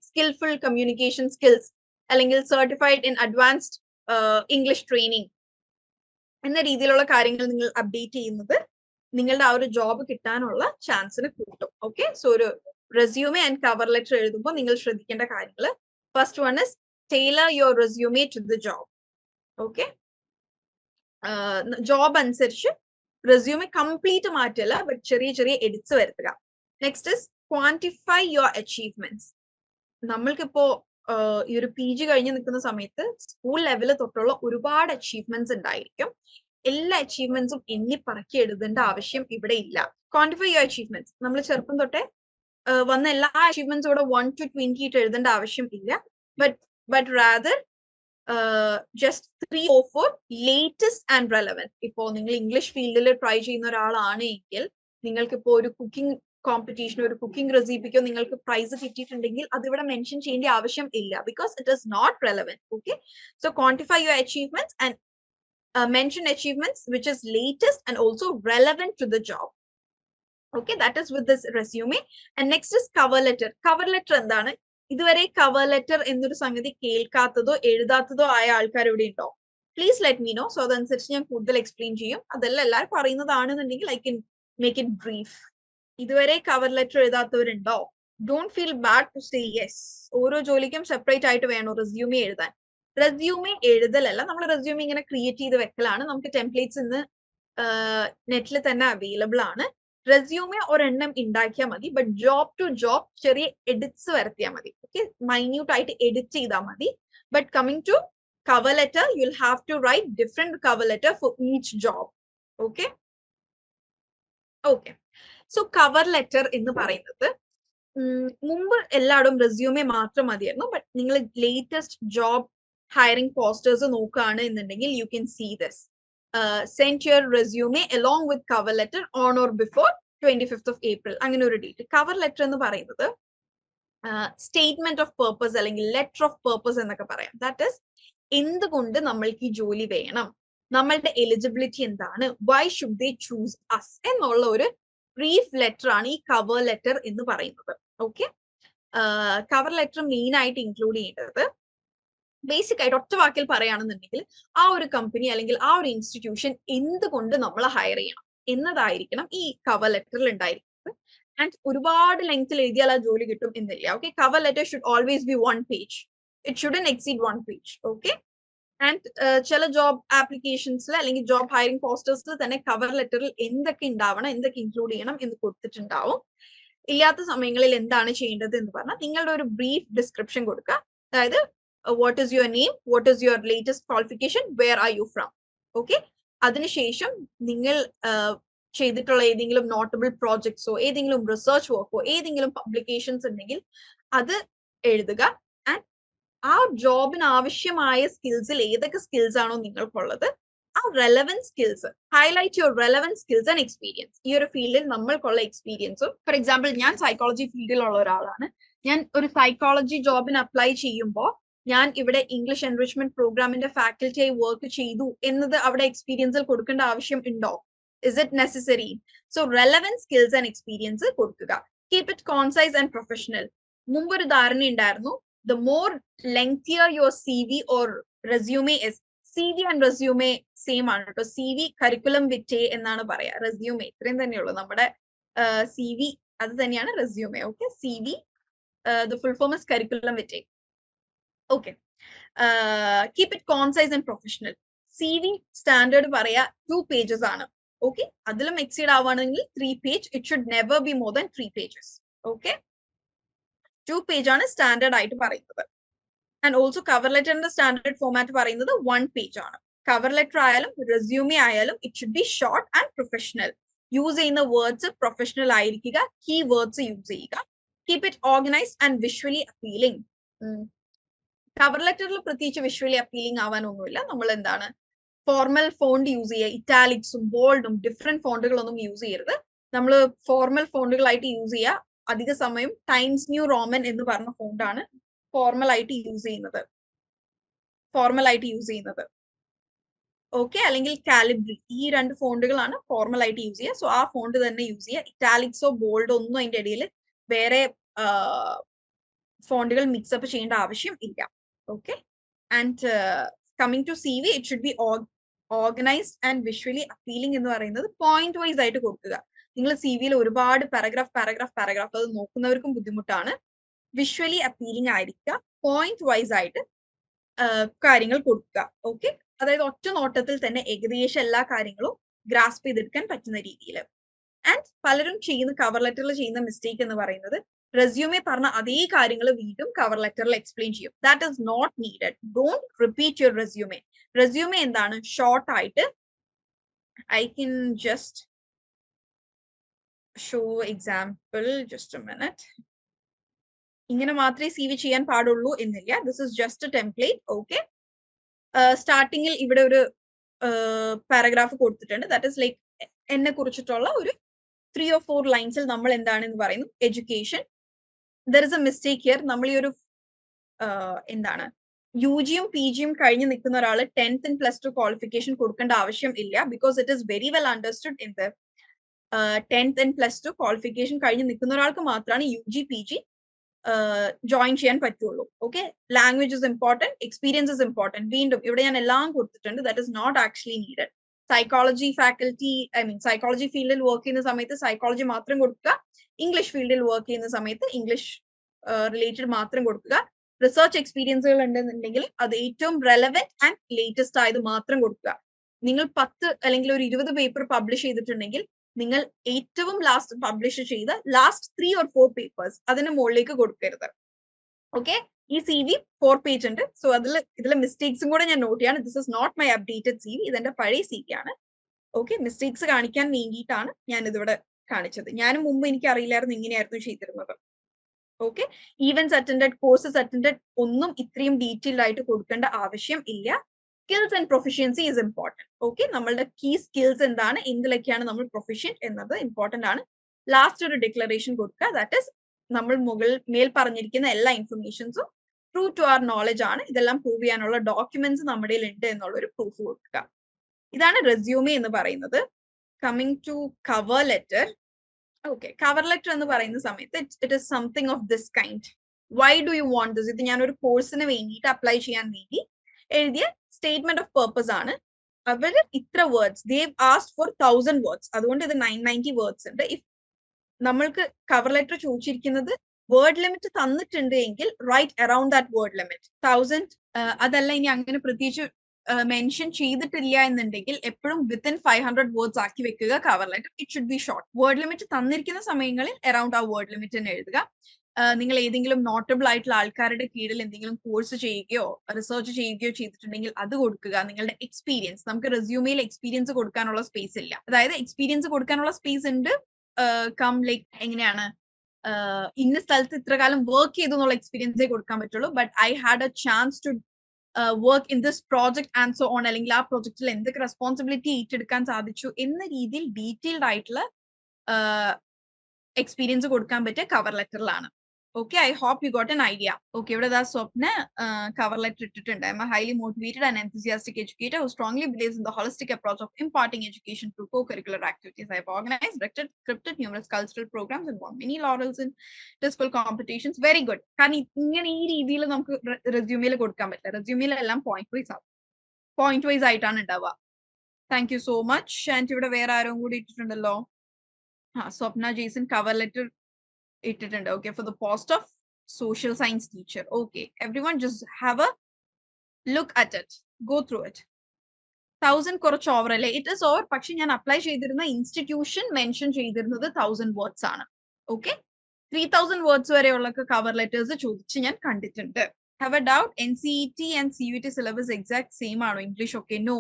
സ്കിൽഫുൾ കമ്മ്യൂണിക്കേഷൻ സ്കിൽസ് അല്ലെങ്കിൽ certified in advanced English training എന്ന രീതിയിലുള്ള കാര്യങ്ങൾ നിങ്ങൾ അപ്ഡേറ്റ് ചെയ്യുന്നത് നിങ്ങളുടെ ആ ഒരു ജോബ് കിട്ടാനുള്ള ചാൻസിന് കൂട്ടും. ഓക്കെ, സോ ഒരു റെസ്യൂമേ ആൻഡ് കവർ ലെറ്റർ എഴുതുമ്പോൾ നിങ്ങൾ ശ്രദ്ധിക്കേണ്ട കാര്യങ്ങൾ, first one is tailor your resume to the job. Okay, job അനുസരിച്ച് റെസ്യൂമെ കംപ്ലീറ്റ് മാറ്റല്ല, ബട്ട് ചെറിയ ചെറിയ എഡിറ്റ്സ് വരുത്തുക. Next is quantify your achievements. നമ്മൾക്കിപ്പോ ഈ ഒരു PG കഴിഞ്ഞ് നിൽക്കുന്ന സമയത്ത് സ്കൂൾ ലെവല് തൊട്ടുള്ള ഒരുപാട് അച്ചീവ്മെന്റ്സ് ഉണ്ടായിരിക്കും. എല്ലാ അച്ചീവ്മെന്റ്സും എണ്ണി പറക്കി എഴുതേണ്ട ആവശ്യം ഇവിടെ ഇല്ല. Quantify your achievements. നമ്മൾ ചെറുപ്പം തൊട്ടേ വന്ന എല്ലാ അച്ചീവ്മെന്റ്സും ഇവിടെ 1 to 20 ഇട്ട് എഴുതേണ്ട ആവശ്യം ഇല്ല. But rather just 3 or 4 latest and relevant. ഇപ്പോ നിങ്ങൾ ഇംഗ്ലീഷ് ഫീൽഡിൽ ട്രൈ ചെയ്യുന്ന ഒരാളാണ് എങ്കിൽ നിങ്ങൾക്ക് ഇപ്പോൾ ഒരു കുക്കിംഗ് കോമ്പറ്റീഷനോ ഒരു കുക്കിംഗ് റെസിപ്പിക്കോ നിങ്ങൾക്ക് പ്രൈസ് കിട്ടിയിട്ടുണ്ടെങ്കിൽ അതിവിടെ മെൻഷൻ ചെയ്യേണ്ട ആവശ്യം ഇല്ല, because it is not relevant. Okay, so quantify your achievements and mention achievements which is latest and also relevant to the job. Okay, that is with this resume. And next is cover letter. Cover letter endana? ഇതുവരെ cover letter എന്നൊരു സംഗതി കേൾക്കാത്തതോ എഴുതാത്തതോ ആയ ആൾക്കാർ ഇവിടെ ഉണ്ടോ? Please let me know. So അതനുസരിച്ച് ഞാൻ കൂടുതൽ എക്സ്പ്ലെയിൻ ചെയ്യും. അതെല്ലാം എല്ലാവരും പറയുന്നതാണെന്നുണ്ടെങ്കിൽ I can make it brief. ഇതുവരെ cover letter എഴുതാത്തവരുണ്ടോ? Don't feel bad to say yes. ഓരോ ജോലിക്കും സെപ്പറേറ്റ് ആയിട്ട് വേണോ റെസ്യൂമെ എഴുതാൻ? റെസ്യൂമെ എഴുതലല്ല, നമ്മൾ റെസ്യൂമെ ഇങ്ങനെ ക്രിയേറ്റ് ചെയ്ത് വെക്കലാണ്. നമുക്ക് ടെംപ്ലേറ്റ്സ് ഇന്ന് നെറ്റിൽ തന്നെ അവൈലബിൾ ആണ്. റെസ്യൂമെ ഒരെണ്ണം ഉണ്ടാക്കിയാൽ മതി, ബട്ട് ജോബ് ടു ജോബ് ചെറിയ എഡിറ്റ്സ് വരുത്തിയാൽ മതി. ഓക്കെ, മൈന്യൂട്ട് ആയിട്ട് എഡിറ്റ് ചെയ്താൽ മതി. But coming to cover letter, you will have to write different cover letter for each job. Okay okay so cover letter എന്ന് പറയുന്നത് മുമ്പ് എല്ലായിടും റെസ്യൂമെ മാത്രം മതിയായിരുന്നു. ബട്ട് നിങ്ങൾ ലേറ്റസ്റ്റ് ജോബ് hiring posters നോക്കുകയാണ് എന്നുണ്ടെങ്കിൽ you can see this. Send your resume along with cover letter on or before 25th of April. അങ്ങനെ ഒരു ഡേറ്റ്. കവർ ലെറ്റർ എന്ന് പറയുന്നത് സ്റ്റേറ്റ്മെന്റ് ഓഫ് പേർപ്പസ് അല്ലെങ്കിൽ ലെറ്റർ ഓഫ് പേർപ്പസ് എന്നൊക്കെ പറയാം. ദാറ്റ് ഈസ് എന്തുകൊണ്ട് നമ്മൾക്ക് ഈ ജോലി വേണം, നമ്മളുടെ എലിജിബിലിറ്റി എന്താണ്, why should they choose us എന്നുള്ള ഒരു ബ്രീഫ് ലെറ്റർ ആണ് ഈ കവർ ലെറ്റർ എന്ന് പറയുന്നത്. ഓക്കെ, കവർ ലെറ്റർ മെയിൻ ആയിട്ട് ഇൻക്ലൂഡ് ചെയ്യേണ്ടത് ബേസിക് ആയിട്ട് ഒറ്റ വാക്കിൽ പറയുകയാണെന്നുണ്ടെങ്കിൽ ആ ഒരു കമ്പനി അല്ലെങ്കിൽ ആ ഒരു ഇൻസ്റ്റിറ്റ്യൂഷൻ എന്തുകൊണ്ട് നമ്മൾ ഹയർ ചെയ്യണം എന്നതായിരിക്കണം ഈ കവർ ലെറ്ററിൽ ഉണ്ടായിരിക്കുന്നത്. ആൻഡ് ഒരുപാട് ലെങ്ത്തിൽ എഴുതിയാൽ ആ ജോലി കിട്ടും എന്നില്ല. Okay, cover letter should always be 1 page. It shouldn't exceed 1 page. Okay, and ചില ജോബ് ആപ്ലിക്കേഷൻസിൽ അല്ലെങ്കിൽ ജോബ് ഹയറിംഗ് പോസ്റ്റേഴ്സിൽ തന്നെ കവർ ലെറ്ററിൽ എന്തൊക്കെ ഉണ്ടാവണം, എന്തൊക്കെ ഇൻക്ലൂഡ് ചെയ്യണം എന്ന് കൊടുത്തിട്ടുണ്ടാവും. ഇല്ലാത്ത സമയങ്ങളിൽ എന്താണ് ചെയ്യേണ്ടത് എന്ന് പറഞ്ഞാൽ നിങ്ങളുടെ ഒരു ബ്രീഫ് ഡിസ്ക്രിപ്ഷൻ കൊടുക്കുക. അതായത് what is your name, what is your latest qualification, where are you from. Okay, അതിനുശേഷം നിങ്ങൾ ചെയ്തിട്ടുള്ള ഏതെങ്കിലും നോട്ടബിൾ പ്രോജക്ട്സോ ഏതെങ്കിലും റിസർച്ച് വർക്കോ ഏതെങ്കിലും പബ്ലിക്കേഷൻസ് ഉണ്ടെങ്കിൽ അത് എഴുതുക. ആൻഡ് ആ ജോബിന് ആവശ്യമായ സ്കിൽസിൽ ഏതൊക്കെ സ്കിൽസ് ആണോ നിങ്ങൾക്കുള്ളത് ആ relevant skills highlight your relevant skills and experience. ഈ ഒരു ഫീൽഡിൽ നമ്മൾക്കുള്ള എക്സ്പീരിയൻസും, ഫോർ എക്സാമ്പിൾ ഞാൻ സൈക്കോളജി ഫീൽഡിലുള്ള ഒരാളാണ്. ഞാൻ ഒരു സൈക്കോളജി ജോബിന് അപ്ലൈ ചെയ്യുമ്പോൾ ഞാൻ ഇവിടെ ഇംഗ്ലീഷ് എൻറിച്ച്മെന്റ് പ്രോഗ്രാമിന്റെ ഫാക്കൽറ്റിയായി വർക്ക് ചെയ്തു എന്നത് അവിടെ എക്സ്പീരിയൻസിൽ കൊടുക്കേണ്ട ആവശ്യം ഉണ്ടോ? Is it necessary? So relevant skills and experience കൊടുക്കുക. Keep it concise and professional. മുമ്പൊരു ധാരണ ഉണ്ടായിരുന്നു, the more lengthier your CV or resume is. CV and resume same ആണ് കേട്ടോ. CV കരിക്കുലം വിറ്റേ എന്നാണ് പറയാ. റെസ്യൂമെ ഇത്രയും തന്നെയുള്ളൂ. നമ്മുടെ CV അത് തന്നെയാണ് resume. Okay, CV the full form is curriculum vitae. Okay, keep it concise and professional. CV standard പറയാ 2 pages ആണ്. Okay, അതിലും എക്സീഡ് ആവുകയാണെങ്കിൽ 3 page. It should never be more than 3 pages. Okay, 2 page ആണ് standard ആയിട്ട് പറയുന്നത്. And also cover ലെറ്ററിന്റെ standard format പറയുന്നത് 1 page ആണ്. കവർ ലെറ്റർ ആയാലും റെസ്യൂമെ ആയാലും it should be short and professional. Use ചെയ്യുന്ന വേർഡ്സ് പ്രൊഫഷണൽ ആയിരിക്കുക. കീ വേർഡ്സ് യൂസ് ചെയ്യുക. Keep it organised and visually appealing. Cover ലെറ്ററിൽ പ്രത്യേകിച്ച് വിഷ്വലി അപ്പീലിംഗ് ആവാനൊന്നുമില്ല. നമ്മൾ എന്താണ് ഫോർമൽ ഫോണ്ട് യൂസ് ചെയ്യുക. ഇറ്റാലിക്സും ബോൾഡും ഡിഫറെന്റ് ഫോണ്ടുകളൊന്നും യൂസ് ചെയ്യരുത്. നമ്മൾ ഫോർമൽ ഫോണ്ടുകളായിട്ട് യൂസ് ചെയ്യുക. അധിക സമയം ടൈംസ് ന്യൂ റോമൻ എന്ന് പറഞ്ഞ ഫോണ്ടാണ് ഫോർമൽ ആയിട്ട് യൂസ് ചെയ്യുന്നത്. ഓക്കെ, അല്ലെങ്കിൽ കാലിബ്രി. ഈ 2 ഫോണ്ടുകളാണ് ഫോർമൽ ആയിട്ട് യൂസ് ചെയ്യുക. സോ ആ ഫോണ്ട് തന്നെ യൂസ് ചെയ്യുക. ഇറ്റാലിക്സോ ബോൾഡോ ഒന്നും അതിന്റെ ഇടയിൽ വേറെ ഫോണ്ടുകൾ മിക്സപ്പ് ചെയ്യേണ്ട ആവശ്യം ഇല്ല. Okay, and coming to CV, it should be organized and visually appealing എന്ന് പറയുന്നത് പോയിന്റ് വൈസ് ആയിട്ട് കൊടുക്കുക. നിങ്ങൾ CV-യിൽ ഒരുപാട് പാരഗ്രാഫ് അത് നോക്കുന്നവർക്കും ബുദ്ധിമുട്ടാണ്. വിഷ്വലി അപ്പീലിംഗ് ആയിരിക്കുക. പോയിന്റ് വൈസ് ആയിട്ട് കാര്യങ്ങൾ കൊടുക്കുക. ഓക്കെ, അതായത് ഒറ്റ നോട്ടത്തിൽ തന്നെ ഏകദേശം എല്ലാ കാര്യങ്ങളും ഗ്രാസ്പ് ചെയ്തെടുക്കാൻ പറ്റുന്ന രീതിയിൽ. ആൻഡ് പലരും ചെയ്യുന്ന കവർ ലെറ്ററിൽ ചെയ്യുന്ന മിസ്റ്റേക്ക് എന്ന് പറയുന്നത് റെസ്യൂമെ പറഞ്ഞ അതേ കാര്യങ്ങൾ വീണ്ടും കവർ ലെറ്ററിൽ എക്സ്പ്ലെയിൻ ചെയ്യും. That is not needed. Don't repeat your resume. Resume എന്താണ്? ഷോർട്ട് ആയിട്ട് I can just show example, just a minute. ഇങ്ങനെ മാത്രമേ CV ചെയ്യാൻ പാടുള്ളൂ എന്നില്ല. This is just a template. Okay. സ്റ്റാർട്ടിങ്ങിൽ ഇവിടെ ഒരു പാരഗ്രാഫ് കൊടുത്തിട്ടുണ്ട്. ദാറ്റ് ഇസ് ലൈക്ക് എന്നെ കുറിച്ചിട്ടുള്ള ഒരു 3 or 4 ലൈൻസിൽ നമ്മൾ എന്താണെന്ന് പറയുന്നു. Education. There is A mistake here. നമ്മൾ ഈ ഒരു എന്താണ് UGയും PGയും കഴിഞ്ഞ് നിൽക്കുന്ന ഒരാൾ 10th and +2 ക്വാളിഫിക്കേഷൻ കൊടുക്കേണ്ട ആവശ്യം ഇല്ല. Because it is very well understood in the 10th and +2 qualification കഴിഞ്ഞ് നിൽക്കുന്ന ഒരാൾക്ക് മാത്രമാണ് UG PG ജോയിൻ ചെയ്യാൻ പറ്റുള്ളൂ. Okay. Language is important, experience is important. വീണ്ടും ഇവിടെ ഞാൻ എല്ലാം കൊടുത്തിട്ടുണ്ട്. That is not actually needed. Psychology faculty, psychology ഫീൽഡിൽ വർക്ക് ചെയ്യുന്ന സമയത്ത് സൈക്കോളജി മാത്രം കൊടുക്കുക. ഇംഗ്ലീഷ് ഫീൽഡിൽ വർക്ക് ചെയ്യുന്ന സമയത്ത് ഇംഗ്ലീഷ് റിലേറ്റഡ് മാത്രം കൊടുക്കുക. റിസർച്ച് എക്സ്പീരിയൻസുകൾ ഉണ്ടെന്നുണ്ടെങ്കിൽ അത് ഏറ്റവും റെലവെന്റ് ആൻഡ് ലേറ്റസ്റ്റ് ആയത് മാത്രം കൊടുക്കുക. നിങ്ങൾ 10 അല്ലെങ്കിൽ ഒരു 20 പേപ്പർ പബ്ലിഷ് ചെയ്തിട്ടുണ്ടെങ്കിൽ നിങ്ങൾ ഏറ്റവും ലാസ്റ്റ് പബ്ലിഷ് ചെയ്ത ലാസ്റ്റ് 3 or 4 പേപ്പേഴ്സ് അതിന് മുകളിലേക്ക് കൊടുക്കരുത്. ഓക്കെ. ഈ CV 4 പേജ് ഉണ്ട്. സോ ഇതിലെ മിസ്റ്റേക്സും കൂടെ ഞാൻ നോട്ട് ചെയ്യാണ്. This is not my updated CV. ഇതെന്റെ പഴയ CV ആണ്. ഓക്കെ. മിസ്റ്റേക്സ് കാണിക്കാൻ വേണ്ടിയിട്ടാണ് ഞാൻ ഇതിവിടെ കാണിച്ചത്. ഞാനും മുമ്പ് എനിക്ക് അറിയില്ലായിരുന്നു ഇങ്ങനെയായിരുന്നു ചെയ്തിരുന്നത്. Okay. Events attended, courses attended ഒന്നും ഇത്രയും ഡീറ്റെയിൽഡ് ആയിട്ട് കൊടുക്കേണ്ട ആവശ്യം ഇല്ല. Skills and proficiency is important. Okay. നമ്മളുടെ കീ സ്കിൽസ് എന്താണ്, എന്തിലൊക്കെയാണ് നമ്മൾ പ്രൊഫഷ്യന്റ് എന്നത് ഇമ്പോർട്ടന്റ് ആണ്. ലാസ്റ്റ് ഒരു ഡിക്ലറേഷൻ കൊടുക്കുക. ദാറ്റ് ഇസ് നമ്മൾ മേൽ പറഞ്ഞിരിക്കുന്ന എല്ലാ ഇൻഫർമേഷൻസും ട്രൂ ടു അവർ നോളജ് ആണ്. ഇതെല്ലാം പ്രൂവ് ചെയ്യാനുള്ള ഡോക്യുമെന്റ്സ് നമ്മുടെ ഉണ്ട് എന്നുള്ള ഒരു പ്രൂഫ് കൊടുക്കുക. ഇതാണ് റെസ്യൂമെ എന്ന് പറയുന്നത്. Coming to cover letter. Okay. Cover letter എന്ന് പറയുന്ന സമയത്ത് it is something of this kind. Why do you want this? ഇത് ഞാൻ ഒരു കോഴ്സിന് വേണ്ടിയിട്ട് അപ്ലൈ ചെയ്യാൻ വേണ്ടി എഴുതിയ സ്റ്റേറ്റ്മെന്റ് ഓഫ് പർപ്പസ് ആണ്. അവര് ഇത്ര words they've asked for 1000 words. അതുകൊണ്ട് ഇത് 990 വേർഡ്സ് ഉണ്ട്. ഇഫ് നമ്മൾക്ക് കവർ ലെറ്റർ ചോദിച്ചിരിക്കുന്നത് വേർഡ് ലിമിറ്റ് തന്നിട്ടുണ്ട് എങ്കിൽ right around that word limit 1000. അതല്ല ഇനി അങ്ങനെ പ്രത്യേകിച്ച് മെൻഷൻ ചെയ്തിട്ടില്ല എന്നുണ്ടെങ്കിൽ എപ്പോഴും വിത്തിൻ 500 വേർഡ്സ് ആക്കി വെക്കുക cover letter. It should be short. Word limit തന്നിരിക്കുന്ന സമയങ്ങളിൽ അറൌണ്ട് ആ വേർഡ് ലിമിറ്റ് തന്നെ എഴുതുക. നിങ്ങൾ ഏതെങ്കിലും നോട്ടബിൾ ആയിട്ടുള്ള ആൾക്കാരുടെ കീഴിൽ എന്തെങ്കിലും കോഴ്സ് ചെയ്യുകയോ റിസർച്ച് ചെയ്യുകയോ ചെയ്തിട്ടുണ്ടെങ്കിൽ അത് കൊടുക്കുക. നിങ്ങളുടെ എക്സ്പീരിയൻസ്, നമുക്ക് റെസ്യൂമെയിൽ എക്സ്പീരിയൻസ് കൊടുക്കാനുള്ള സ്പേസ് ഇല്ല. അതായത് എക്സ്പീരിയൻസ് കൊടുക്കാനുള്ള സ്പേസ് ഉണ്ട്. ലൈക്ക് എങ്ങനെയാണ് ഇന്ന സ്ഥലത്ത് ഇത്ര കാലം വർക്ക് ചെയ്തു എന്നുള്ള എക്സ്പീരിയൻസേ കൊടുക്കാൻ പറ്റുള്ളൂ. But I had a chance to work in this project and so on, അല്ലെങ്കിൽ ആ പ്രോജക്റ്റിൽ എന്തൊക്കെ റെസ്പോൺസിബിലിറ്റി ഏറ്റെടുക്കാൻ സാധിച്ചു എന്ന രീതിയിൽ ഡീറ്റെയിൽഡ് ആയിട്ടുള്ള എക്സ്പീരിയൻസ് കൊടുക്കാൻ പറ്റിയ cover ലെറ്ററിലാണ്. Okay, I hope you got an idea. Okay, ഇവിടെ ദാ സ്വപ്ന cover letter ഇട്ടിട്ടുണ്ട്. I'm a highly motivated and enthusiastic educator who strongly believes in the holistic approach of imparting education through co-curricular activities. I have organized, directed, scripted numerous cultural programs and won many laurels in disciple competitions. Very good. കാരണം ഇങ്ങനെ ഈ രീതിയിൽ നമുക്ക് റെസ്യൂമിൽ കൊടുക്കാൻ പറ്റില്ല. റെസ്യൂമിൽ എല്ലാം point wise ആയിട്ടാണ് ഉണ്ടാവുക. Thank you so much. And ഇവിടെ വേറെ ആരും കൂടി ഇട്ടിട്ടുണ്ടല്ലോ. സ്വപ്ന ജെയ്സൺ cover letter ഇട്ടിട്ടുണ്ട്. Okay, for the post of social science teacher. Okay, everyone just have a look at it, go through it. 1000 കുറച്ച് ഓവർ അല്ലേ? It is over. പക്ഷെ ഞാൻ apply ചെയ്തിരുന്ന ഇൻസ്റ്റിറ്റ്യൂഷൻ മെൻഷൻ ചെയ്തിരുന്നത് 1000 വേർഡ്സ് ആണ്. ഓക്കെ. 3000 വേർഡ്സ് വരെയുള്ള cover letters ചോദിച്ച് ഞാൻ കണ്ടിട്ടുണ്ട്. Have A doubt? NCET and CUET syllabus exact same ആണോ? ഇംഗ്ലീഷ് ഒക്കെ? നോ.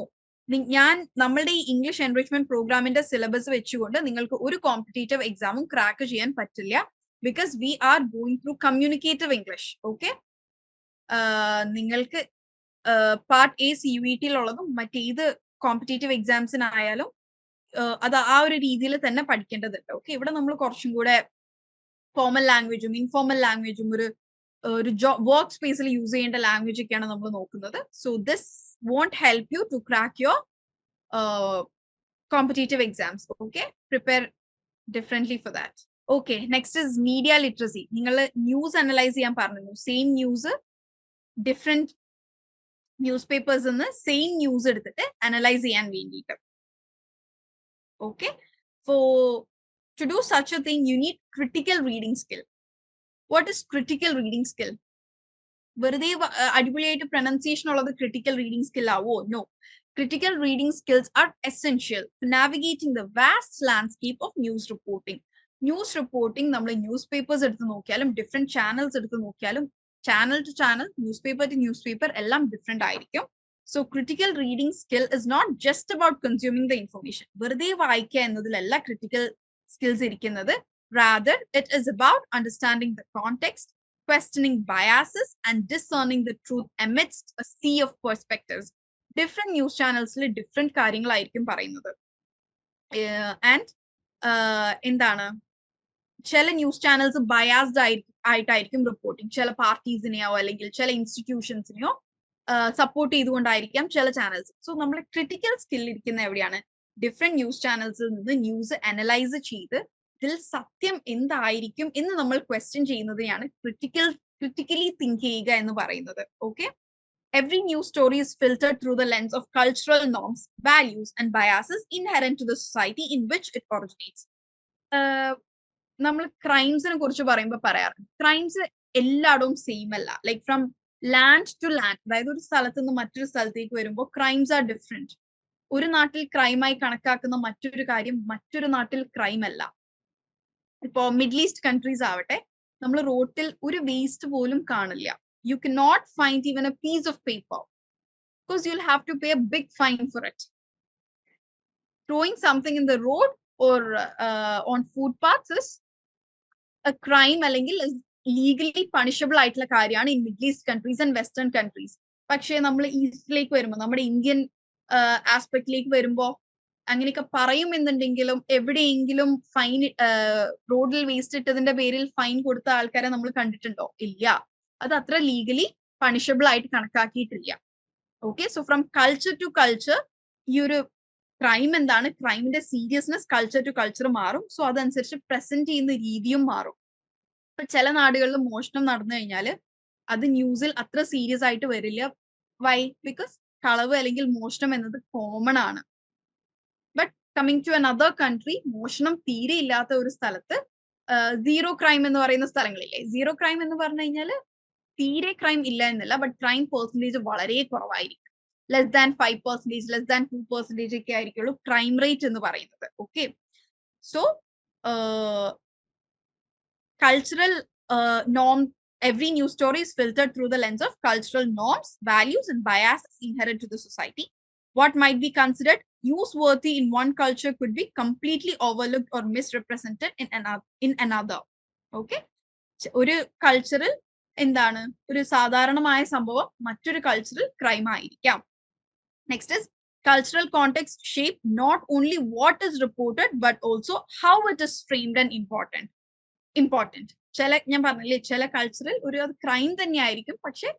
ഞാൻ നമ്മളുടെ ഈ ഇംഗ്ലീഷ് എൻറിച്ച്മെന്റ് പ്രോഗ്രാമിന്റെ സിലബസ് വെച്ചുകൊണ്ട് നിങ്ങൾക്ക് ഒരു കോമ്പറ്റേറ്റീവ് എക്സാമും ക്രാക്ക് ചെയ്യാൻ പറ്റില്ല. Because we are going through communicative English. Okay. നിങ്ങൾക്ക് പാർട്ട് A CUET ഉള്ളതും മറ്റേത് കോമ്പറ്റേറ്റീവ് എക്സാംസിനായാലും അത് ആ ഒരു രീതിയിൽ തന്നെ പഠിക്കേണ്ടതുണ്ട്. ഓക്കെ. ഇവിടെ നമ്മൾ കുറച്ചും കൂടെ ഫോർമൽ ലാംഗ്വേജും ഇൻഫോർമൽ ലാംഗ്വേജും ഒരു വർക്ക് സ്പേസിൽ യൂസ് ചെയ്യേണ്ട ലാംഗ്വേജ് ഒക്കെയാണ് നമ്മൾ നോക്കുന്നത്. So this won't help you to crack your competitive exams. Okay. Prepare differently for that. Okay. Next is media literacy. നിങ്ങൾ ന്യൂസ് അനലൈസ് ചെയ്യാൻ പറഞ്ഞു. Same news different newspapers നിന്ന് സെയിം ന്യൂസ് എടുത്തിട്ട് analyse ചെയ്യാൻ വേണ്ടിയിട്ട്. Okay. To do such a thing you need critical reading skill. What is critical reading skill? വെറുതെ അടിപൊളിയായിട്ട് pronunciation ഉള്ളത് ക്രിട്ടിക്കൽ റീഡിംഗ് സ്കിൽ ആവോ? No. Critical reading skills are essential to navigating the vast landscape of news reporting. News reporting, നമ്മൾ newspapers എടുത്ത് നോക്കിയാലും different channels എടുത്ത് നോക്കിയാലും channel to channel, newspaper to newspaper എല്ലാം different ആയിരിക്കും. So critical reading skill is not just about consuming the information. വെറുതെ വായിക്കുക എന്നതിലല്ല critical skills ഇരിക്കുന്നത്. Rather, it is about understanding the context, questioning biases, and discerning the truth amidst a sea of perspectives. Different news channels different കാര്യങ്ങളായിരിക്കും പറയുന്നത്. And എന്താണ് ചില news channels biased ആയിട്ടായിരിക്കും reporting, ചില പാർട്ടീസിനെയോ അല്ലെങ്കിൽ ചില ഇൻസ്റ്റിറ്റ്യൂഷൻസിനെയോ സപ്പോർട്ട് ചെയ്തുകൊണ്ടായിരിക്കാം ചില ചാനൽസ്. സോ നമ്മൾ ക്രിട്ടിക്കൽ സ്കിൽ ഇരിക്കുന്ന എവിടെയാണ്? ഡിഫറെന്റ് ന്യൂസ് ചാനൽസിൽ നിന്ന് ന്യൂസ് അനലൈസ് ചെയ്ത് ഇതിൽ സത്യം എന്തായിരിക്കും എന്ന് നമ്മൾ ക്വസ്റ്റ്യൻ ചെയ്യുന്നതിനെയാണ് ക്രിട്ടിക്കലി തിങ്ക് ചെയ്യുക എന്ന് പറയുന്നത്. Okay, every news story is filtered through the lens of cultural norms, values, and biases inherent to the society in which it originates. നമ്മൾ ക്രൈംസിനെ കുറിച്ച് പറയുമ്പോൾ പറയാറുണ്ട്, ക്രൈംസ് എല്ലായിടവും സെയിം അല്ല. Like from land to land, അതായത് ഒരു സ്ഥലത്ത് നിന്ന് മറ്റൊരു സ്ഥലത്തേക്ക് വരുമ്പോൾ ക്രൈംസ് ആർ ഡിഫറെന്റ്. ഒരു നാട്ടിൽ ക്രൈമായി കണക്കാക്കുന്ന മറ്റൊരു കാര്യം മറ്റൊരു നാട്ടിൽ ക്രൈം അല്ല. ഇപ്പോ മിഡിൽ ഈസ്റ്റ് കൺട്രീസ് ആവട്ടെ, നമ്മൾ റോട്ടിൽ ഒരു വേസ്റ്റ് പോലും കാണില്ല. You cannot find even a piece of paper because you'll have to pay a big fine for it. Throwing something in the road or on footpaths is a crime, അല്ലെങ്കിൽ is legally punishable ആയിട്ടുള്ള കാര്യമാണ് in Middle East countries and Western countries. പക്ഷേ നമ്മൾ ഈസ്റ്റിലേക്ക് വരുമ്പോൾ, നമ്മുടെ Indian ആസ്പെക്റ്റിലേക്ക് വരുമ്പോൾ അങ്ങനെയൊക്കെ പറയുമെന്നുണ്ടെങ്കിലും എവിടെയെങ്കിലും ഫൈൻ, റോഡിൽ വേസ്റ്റ് ഇട്ടതിന്റെ പേരിൽ ഫൈൻ കൊടുത്ത ആൾക്കാരെ നമ്മൾ കണ്ടിട്ടുണ്ടോ? ഇല്ല. അത് അത്ര ലീഗലി പണിഷബിൾ ആയിട്ട് കണക്കാക്കിയിട്ടില്ല. Okay, so from culture to culture ഈ ഒരു ക്രൈം എന്താണ്, ക്രൈമിന്റെ സീരിയസ്നെസ് കൾച്ചർ ടു കൾച്ചർ മാറും. സോ അതനുസരിച്ച് പ്രസന്റ് ചെയ്യുന്ന രീതിയും മാറും. ഇപ്പൊ ചില നാടുകളിൽ മോഷണം നടന്നു കഴിഞ്ഞാൽ അത് ന്യൂസിൽ അത്ര സീരിയസ് ആയിട്ട് വരില്ല. വൈ? ബിക്കോസ് കളവ് അല്ലെങ്കിൽ മോഷണം എന്നത് കോമൺ ആണ്. But coming to another country, മോഷണം തീരെ ഇല്ലാത്ത ഒരു സ്ഥലത്ത് സീറോ ക്രൈം എന്ന് പറയുന്ന സ്ഥലങ്ങളില്ലേ. സീറോ ക്രൈം എന്ന് പറഞ്ഞു കഴിഞ്ഞാൽ തീരെ ക്രൈം ഇല്ല എന്നല്ല, ബട്ട് ക്രൈം പെർസെന്റേജ് വളരെ കുറവായിരിക്കും. ലെസ് ദാൻ 5%, ലെസ് ദാൻ 2% ഒക്കെ ആയിരിക്കുള്ളൂ ക്രൈം റേറ്റ് എന്ന് പറയുന്നത്. Okay, so cultural norm, every news story is filtered through the lens of cultural norms, values, and biases inherent to the society. What might be considered newsworthy in one culture could be completely overlooked or misrepresented in another. Okay, ഒരു കൾച്ചറിൽ എന്താണ് ഒരു സാധാരണമായ സംഭവം മറ്റൊരു കൾച്ചറിൽ crime ആയിരിക്കാം. Next is cultural context shape not only what is reported but also how it is framed and important. ചില, ഞാൻ പറഞ്ഞില്ലേ, ചില കൾച്ചറിൽ ഒരു ക്രൈം തന്നെ ആയിരിക്കും, പക്ഷെ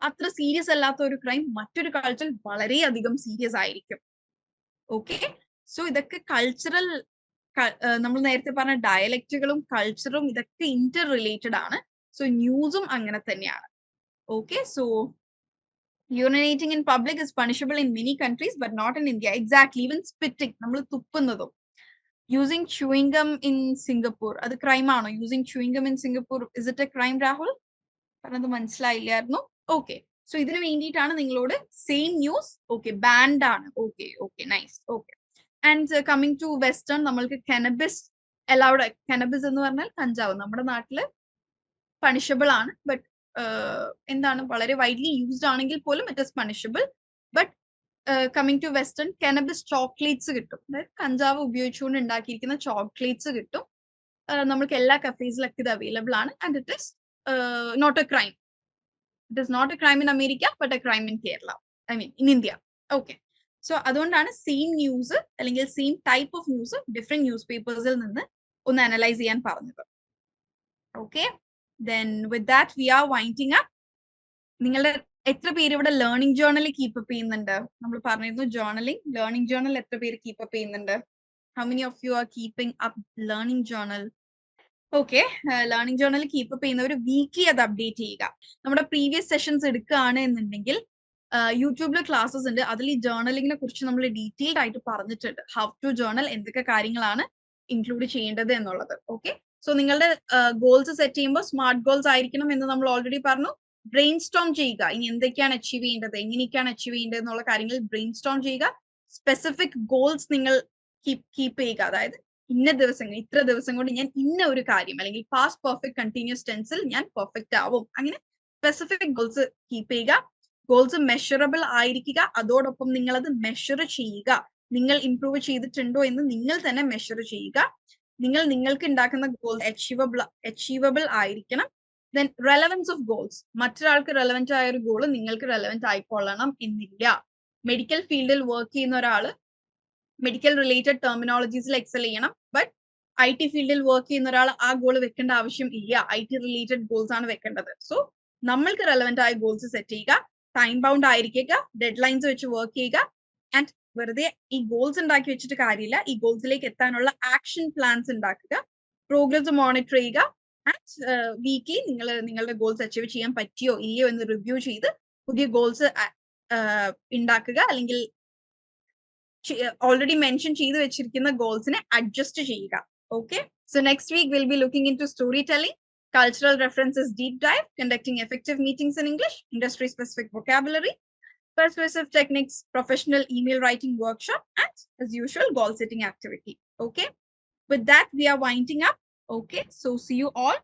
അത്ര സീരിയസ് അല്ലാത്ത ഒരു ക്രൈം മറ്റൊരു കൾച്ചറിൽ വളരെയധികം സീരിയസ് ആയിരിക്കും. ഓക്കെ, സോ ഇതൊക്കെ കൾച്ചറൽ, നമ്മൾ നേരത്തെ പറഞ്ഞ ഡയലക്റ്റുകളും കൾച്ചറും ഇതൊക്കെ ഇന്റർ റിലേറ്റഡ് ആണ്. സോ ന്യൂസും അങ്ങനെ തന്നെയാണ്. Okay, so urinating in public is punishable in many countries but not in India. Exactly, even spitting, നമ്മൾ തുപ്പുന്നതും. Using chewing gum in Singapore, അത് crime ആണോ? Using chewing gum in Singapore, is it a crime, Rahul? പറഞ്ഞത് മനസ്സിലായില്ലായിരുന്നു. Okay, so ഇതിന് വേണ്ടിയിട്ടാണ് നിങ്ങളോട് same news okay banned ആണ്. Okay okay nice. Okay, and coming to western, നമ്മൾക്ക് cannabis allowed. കെനബിസ് എന്ന് പറഞ്ഞാൽ കഞ്ചാവ് നമ്മുടെ നാട്ടില് പണിഷബിൾ ആണ്, ബട്ട് എന്താണ് വളരെ വൈഡ്ലി യൂസ്ഡ് ആണെങ്കിൽ പോലും it is punishable. But coming to western, cannabis chocolates കിട്ടും. അതായത് കഞ്ചാവ് ഉപയോഗിച്ചുകൊണ്ട് ഉണ്ടാക്കിയിരിക്കുന്ന ചോക്ലേറ്റ്സ് കിട്ടും. നമ്മൾക്ക് എല്ലാ കഫേസിലൊക്കെ ഇത് അവൈലബിൾ ആണ്. And it is not a crime. It is not a crime in America but a crime in Kerala, I mean in India. Okay, so അതുകൊണ്ടാണ് സെയിം ന്യൂസ് അല്ലെങ്കിൽ same type of news different news പേപ്പേഴ്സിൽ നിന്ന് ഒന്ന് analyse ചെയ്യാൻ പറഞ്ഞത്. ഓക്കെ, then with that we are winding up. നിങ്ങളുടെ എത്ര പേര് ഇവിടെ ലേണിംഗ് ജേർണൽ കീപ്പ് അപ്പ് ചെയ്യുന്നുണ്ട്? നമ്മൾ പറഞ്ഞിരുന്നു ലേണിംഗ് ജേർണൽ എത്ര പേര് കീപ്പ് അപ്പ് ചെയ്യുന്നുണ്ട്? How many of you are keeping up learning journal? Okay, learning journal keep up ചെയ്യുന്നവർ വീക്ക്ലി അത് അപ്ഡേറ്റ് ചെയ്യുക. നമ്മുടെ പ്രീവിയസ് സെഷൻസ് എടുക്കുകയാണ് എന്നുണ്ടെങ്കിൽ യൂട്യൂബിൽ ക്ലാസ്സസ് ഉണ്ട്, അതിൽ ഈ ജേർണലിങ്ങിനെ കുറിച്ച് നമ്മൾ ഡീറ്റെയിൽഡ് ആയിട്ട് പറഞ്ഞിട്ടുണ്ട്. ഹൗ ടു ജേർണൽ, എന്തൊക്കെ കാര്യങ്ങളാണ് ഇൻക്ലൂഡ് ചെയ്യേണ്ടത് എന്നുള്ളത്. ഓക്കെ, സോ നിങ്ങളുടെ ഗോൾസ് സെറ്റ് ചെയ്യുമ്പോൾ സ്മാർട്ട് ഗോൾസ് ആയിരിക്കണം എന്ന് നമ്മൾ ഓൾറെഡി പറഞ്ഞു. ബ്രെയിൻ സ്റ്റോം ചെയ്യുക. ഇനി എന്തൊക്കെയാണ് അച്ചീവ് ചെയ്യേണ്ടത്, എങ്ങനെയൊക്കെയാണ് അച്ചീവ് ചെയ്യേണ്ടത് എന്നുള്ള കാര്യങ്ങൾ ബ്രെയിൻ സ്റ്റോം ചെയ്യുക. സ്പെസിഫിക് ഗോൾസ് നിങ്ങൾ കീപ്പ് ചെയ്യുക. അതായത് ഇന്ന ദിവസങ്ങൾ, ഇത്ര ദിവസം കൊണ്ട് ഞാൻ ഇന്ന ഒരു കാര്യം, അല്ലെങ്കിൽ പാസ്റ്റ് പെർഫെക്റ്റ് കണ്ടിന്യൂസ് ടെൻസിൽ ഞാൻ പെർഫെക്റ്റ് ആവും. അങ്ങനെ സ്പെസിഫിക് ഗോൾസ് കീപ്പ് ചെയ്യുക. ഗോൾസ് മെഷറബിൾ ആയിരിക്കുക. അതോടൊപ്പം നിങ്ങൾ അത് മെഷർ ചെയ്യുക. നിങ്ങൾ ഇംപ്രൂവ് ചെയ്തിട്ടുണ്ടോ എന്ന് നിങ്ങൾ തന്നെ മെഷർ ചെയ്യുക. നിങ്ങൾക്ക് ഉണ്ടാക്കുന്ന ഗോൾ അച്ചീവബിൾ ആയിരിക്കണം. Then relevance of goals. മറ്റൊരാൾക്ക് റെലവെന്റ് ആയ ഒരു ഗോൾ നിങ്ങൾക്ക് റെലവെന്റ് ആയിക്കൊള്ളണം എന്നില്ല. മെഡിക്കൽ ഫീൽഡിൽ വർക്ക് ചെയ്യുന്ന ഒരാള് മെഡിക്കൽ റിലേറ്റഡ് ടെർമിനോളജീസിൽ എക്സൽ ചെയ്യണം. ബട്ട് IT ഫീൽഡിൽ വർക്ക് ചെയ്യുന്ന ഒരാൾ ആ ഗോൾ വെക്കേണ്ട ആവശ്യം ഇല്ല. IT റിലേറ്റഡ് ഗോൾസ് ആണ് വെക്കേണ്ടത്. സോ നമ്മൾക്ക് റെലവെന്റ് ആയ ഗോൾസ് സെറ്റ് ചെയ്യുക. ടൈം ബൗണ്ട് ആയിരിക്കുക. ഡെഡ് ലൈൻസ് വെച്ച് വർക്ക് ചെയ്യുക. ആൻഡ് വെറുതെ ഈ ഗോൾസ് ഉണ്ടാക്കി വെച്ചിട്ട് കാര്യമില്ല. ഈ ഗോൾസിലേക്ക് എത്താനുള്ള ആക്ഷൻ പ്ലാൻസ് ഉണ്ടാക്കുക. പ്രോഗ്രസ് മോണിറ്റർ ചെയ്യുക. ആൻഡ് വീക്ക്ലി നിങ്ങളുടെ ഗോൾസ് അച്ചീവ് ചെയ്യാൻ പറ്റിയോ ഇല്ലയോ എന്ന് റിവ്യൂ ചെയ്ത് പുതിയ ഗോൾസ് ഉണ്ടാക്കുക. അല്ലെങ്കിൽ already mentioned ചെയ്തു വെച്ചിരിക്കുന്ന ഗോൾസിനെ അഡ്ജസ്റ്റ് ചെയ്യുക. Okay, so next week we'll be looking into storytelling, cultural references deep dive, conducting effective meetings in English, industry specific vocabulary, persuasive techniques, professional email writing workshop, and as usual goal setting activity. Okay, with that we are winding up. Okay, so see you all.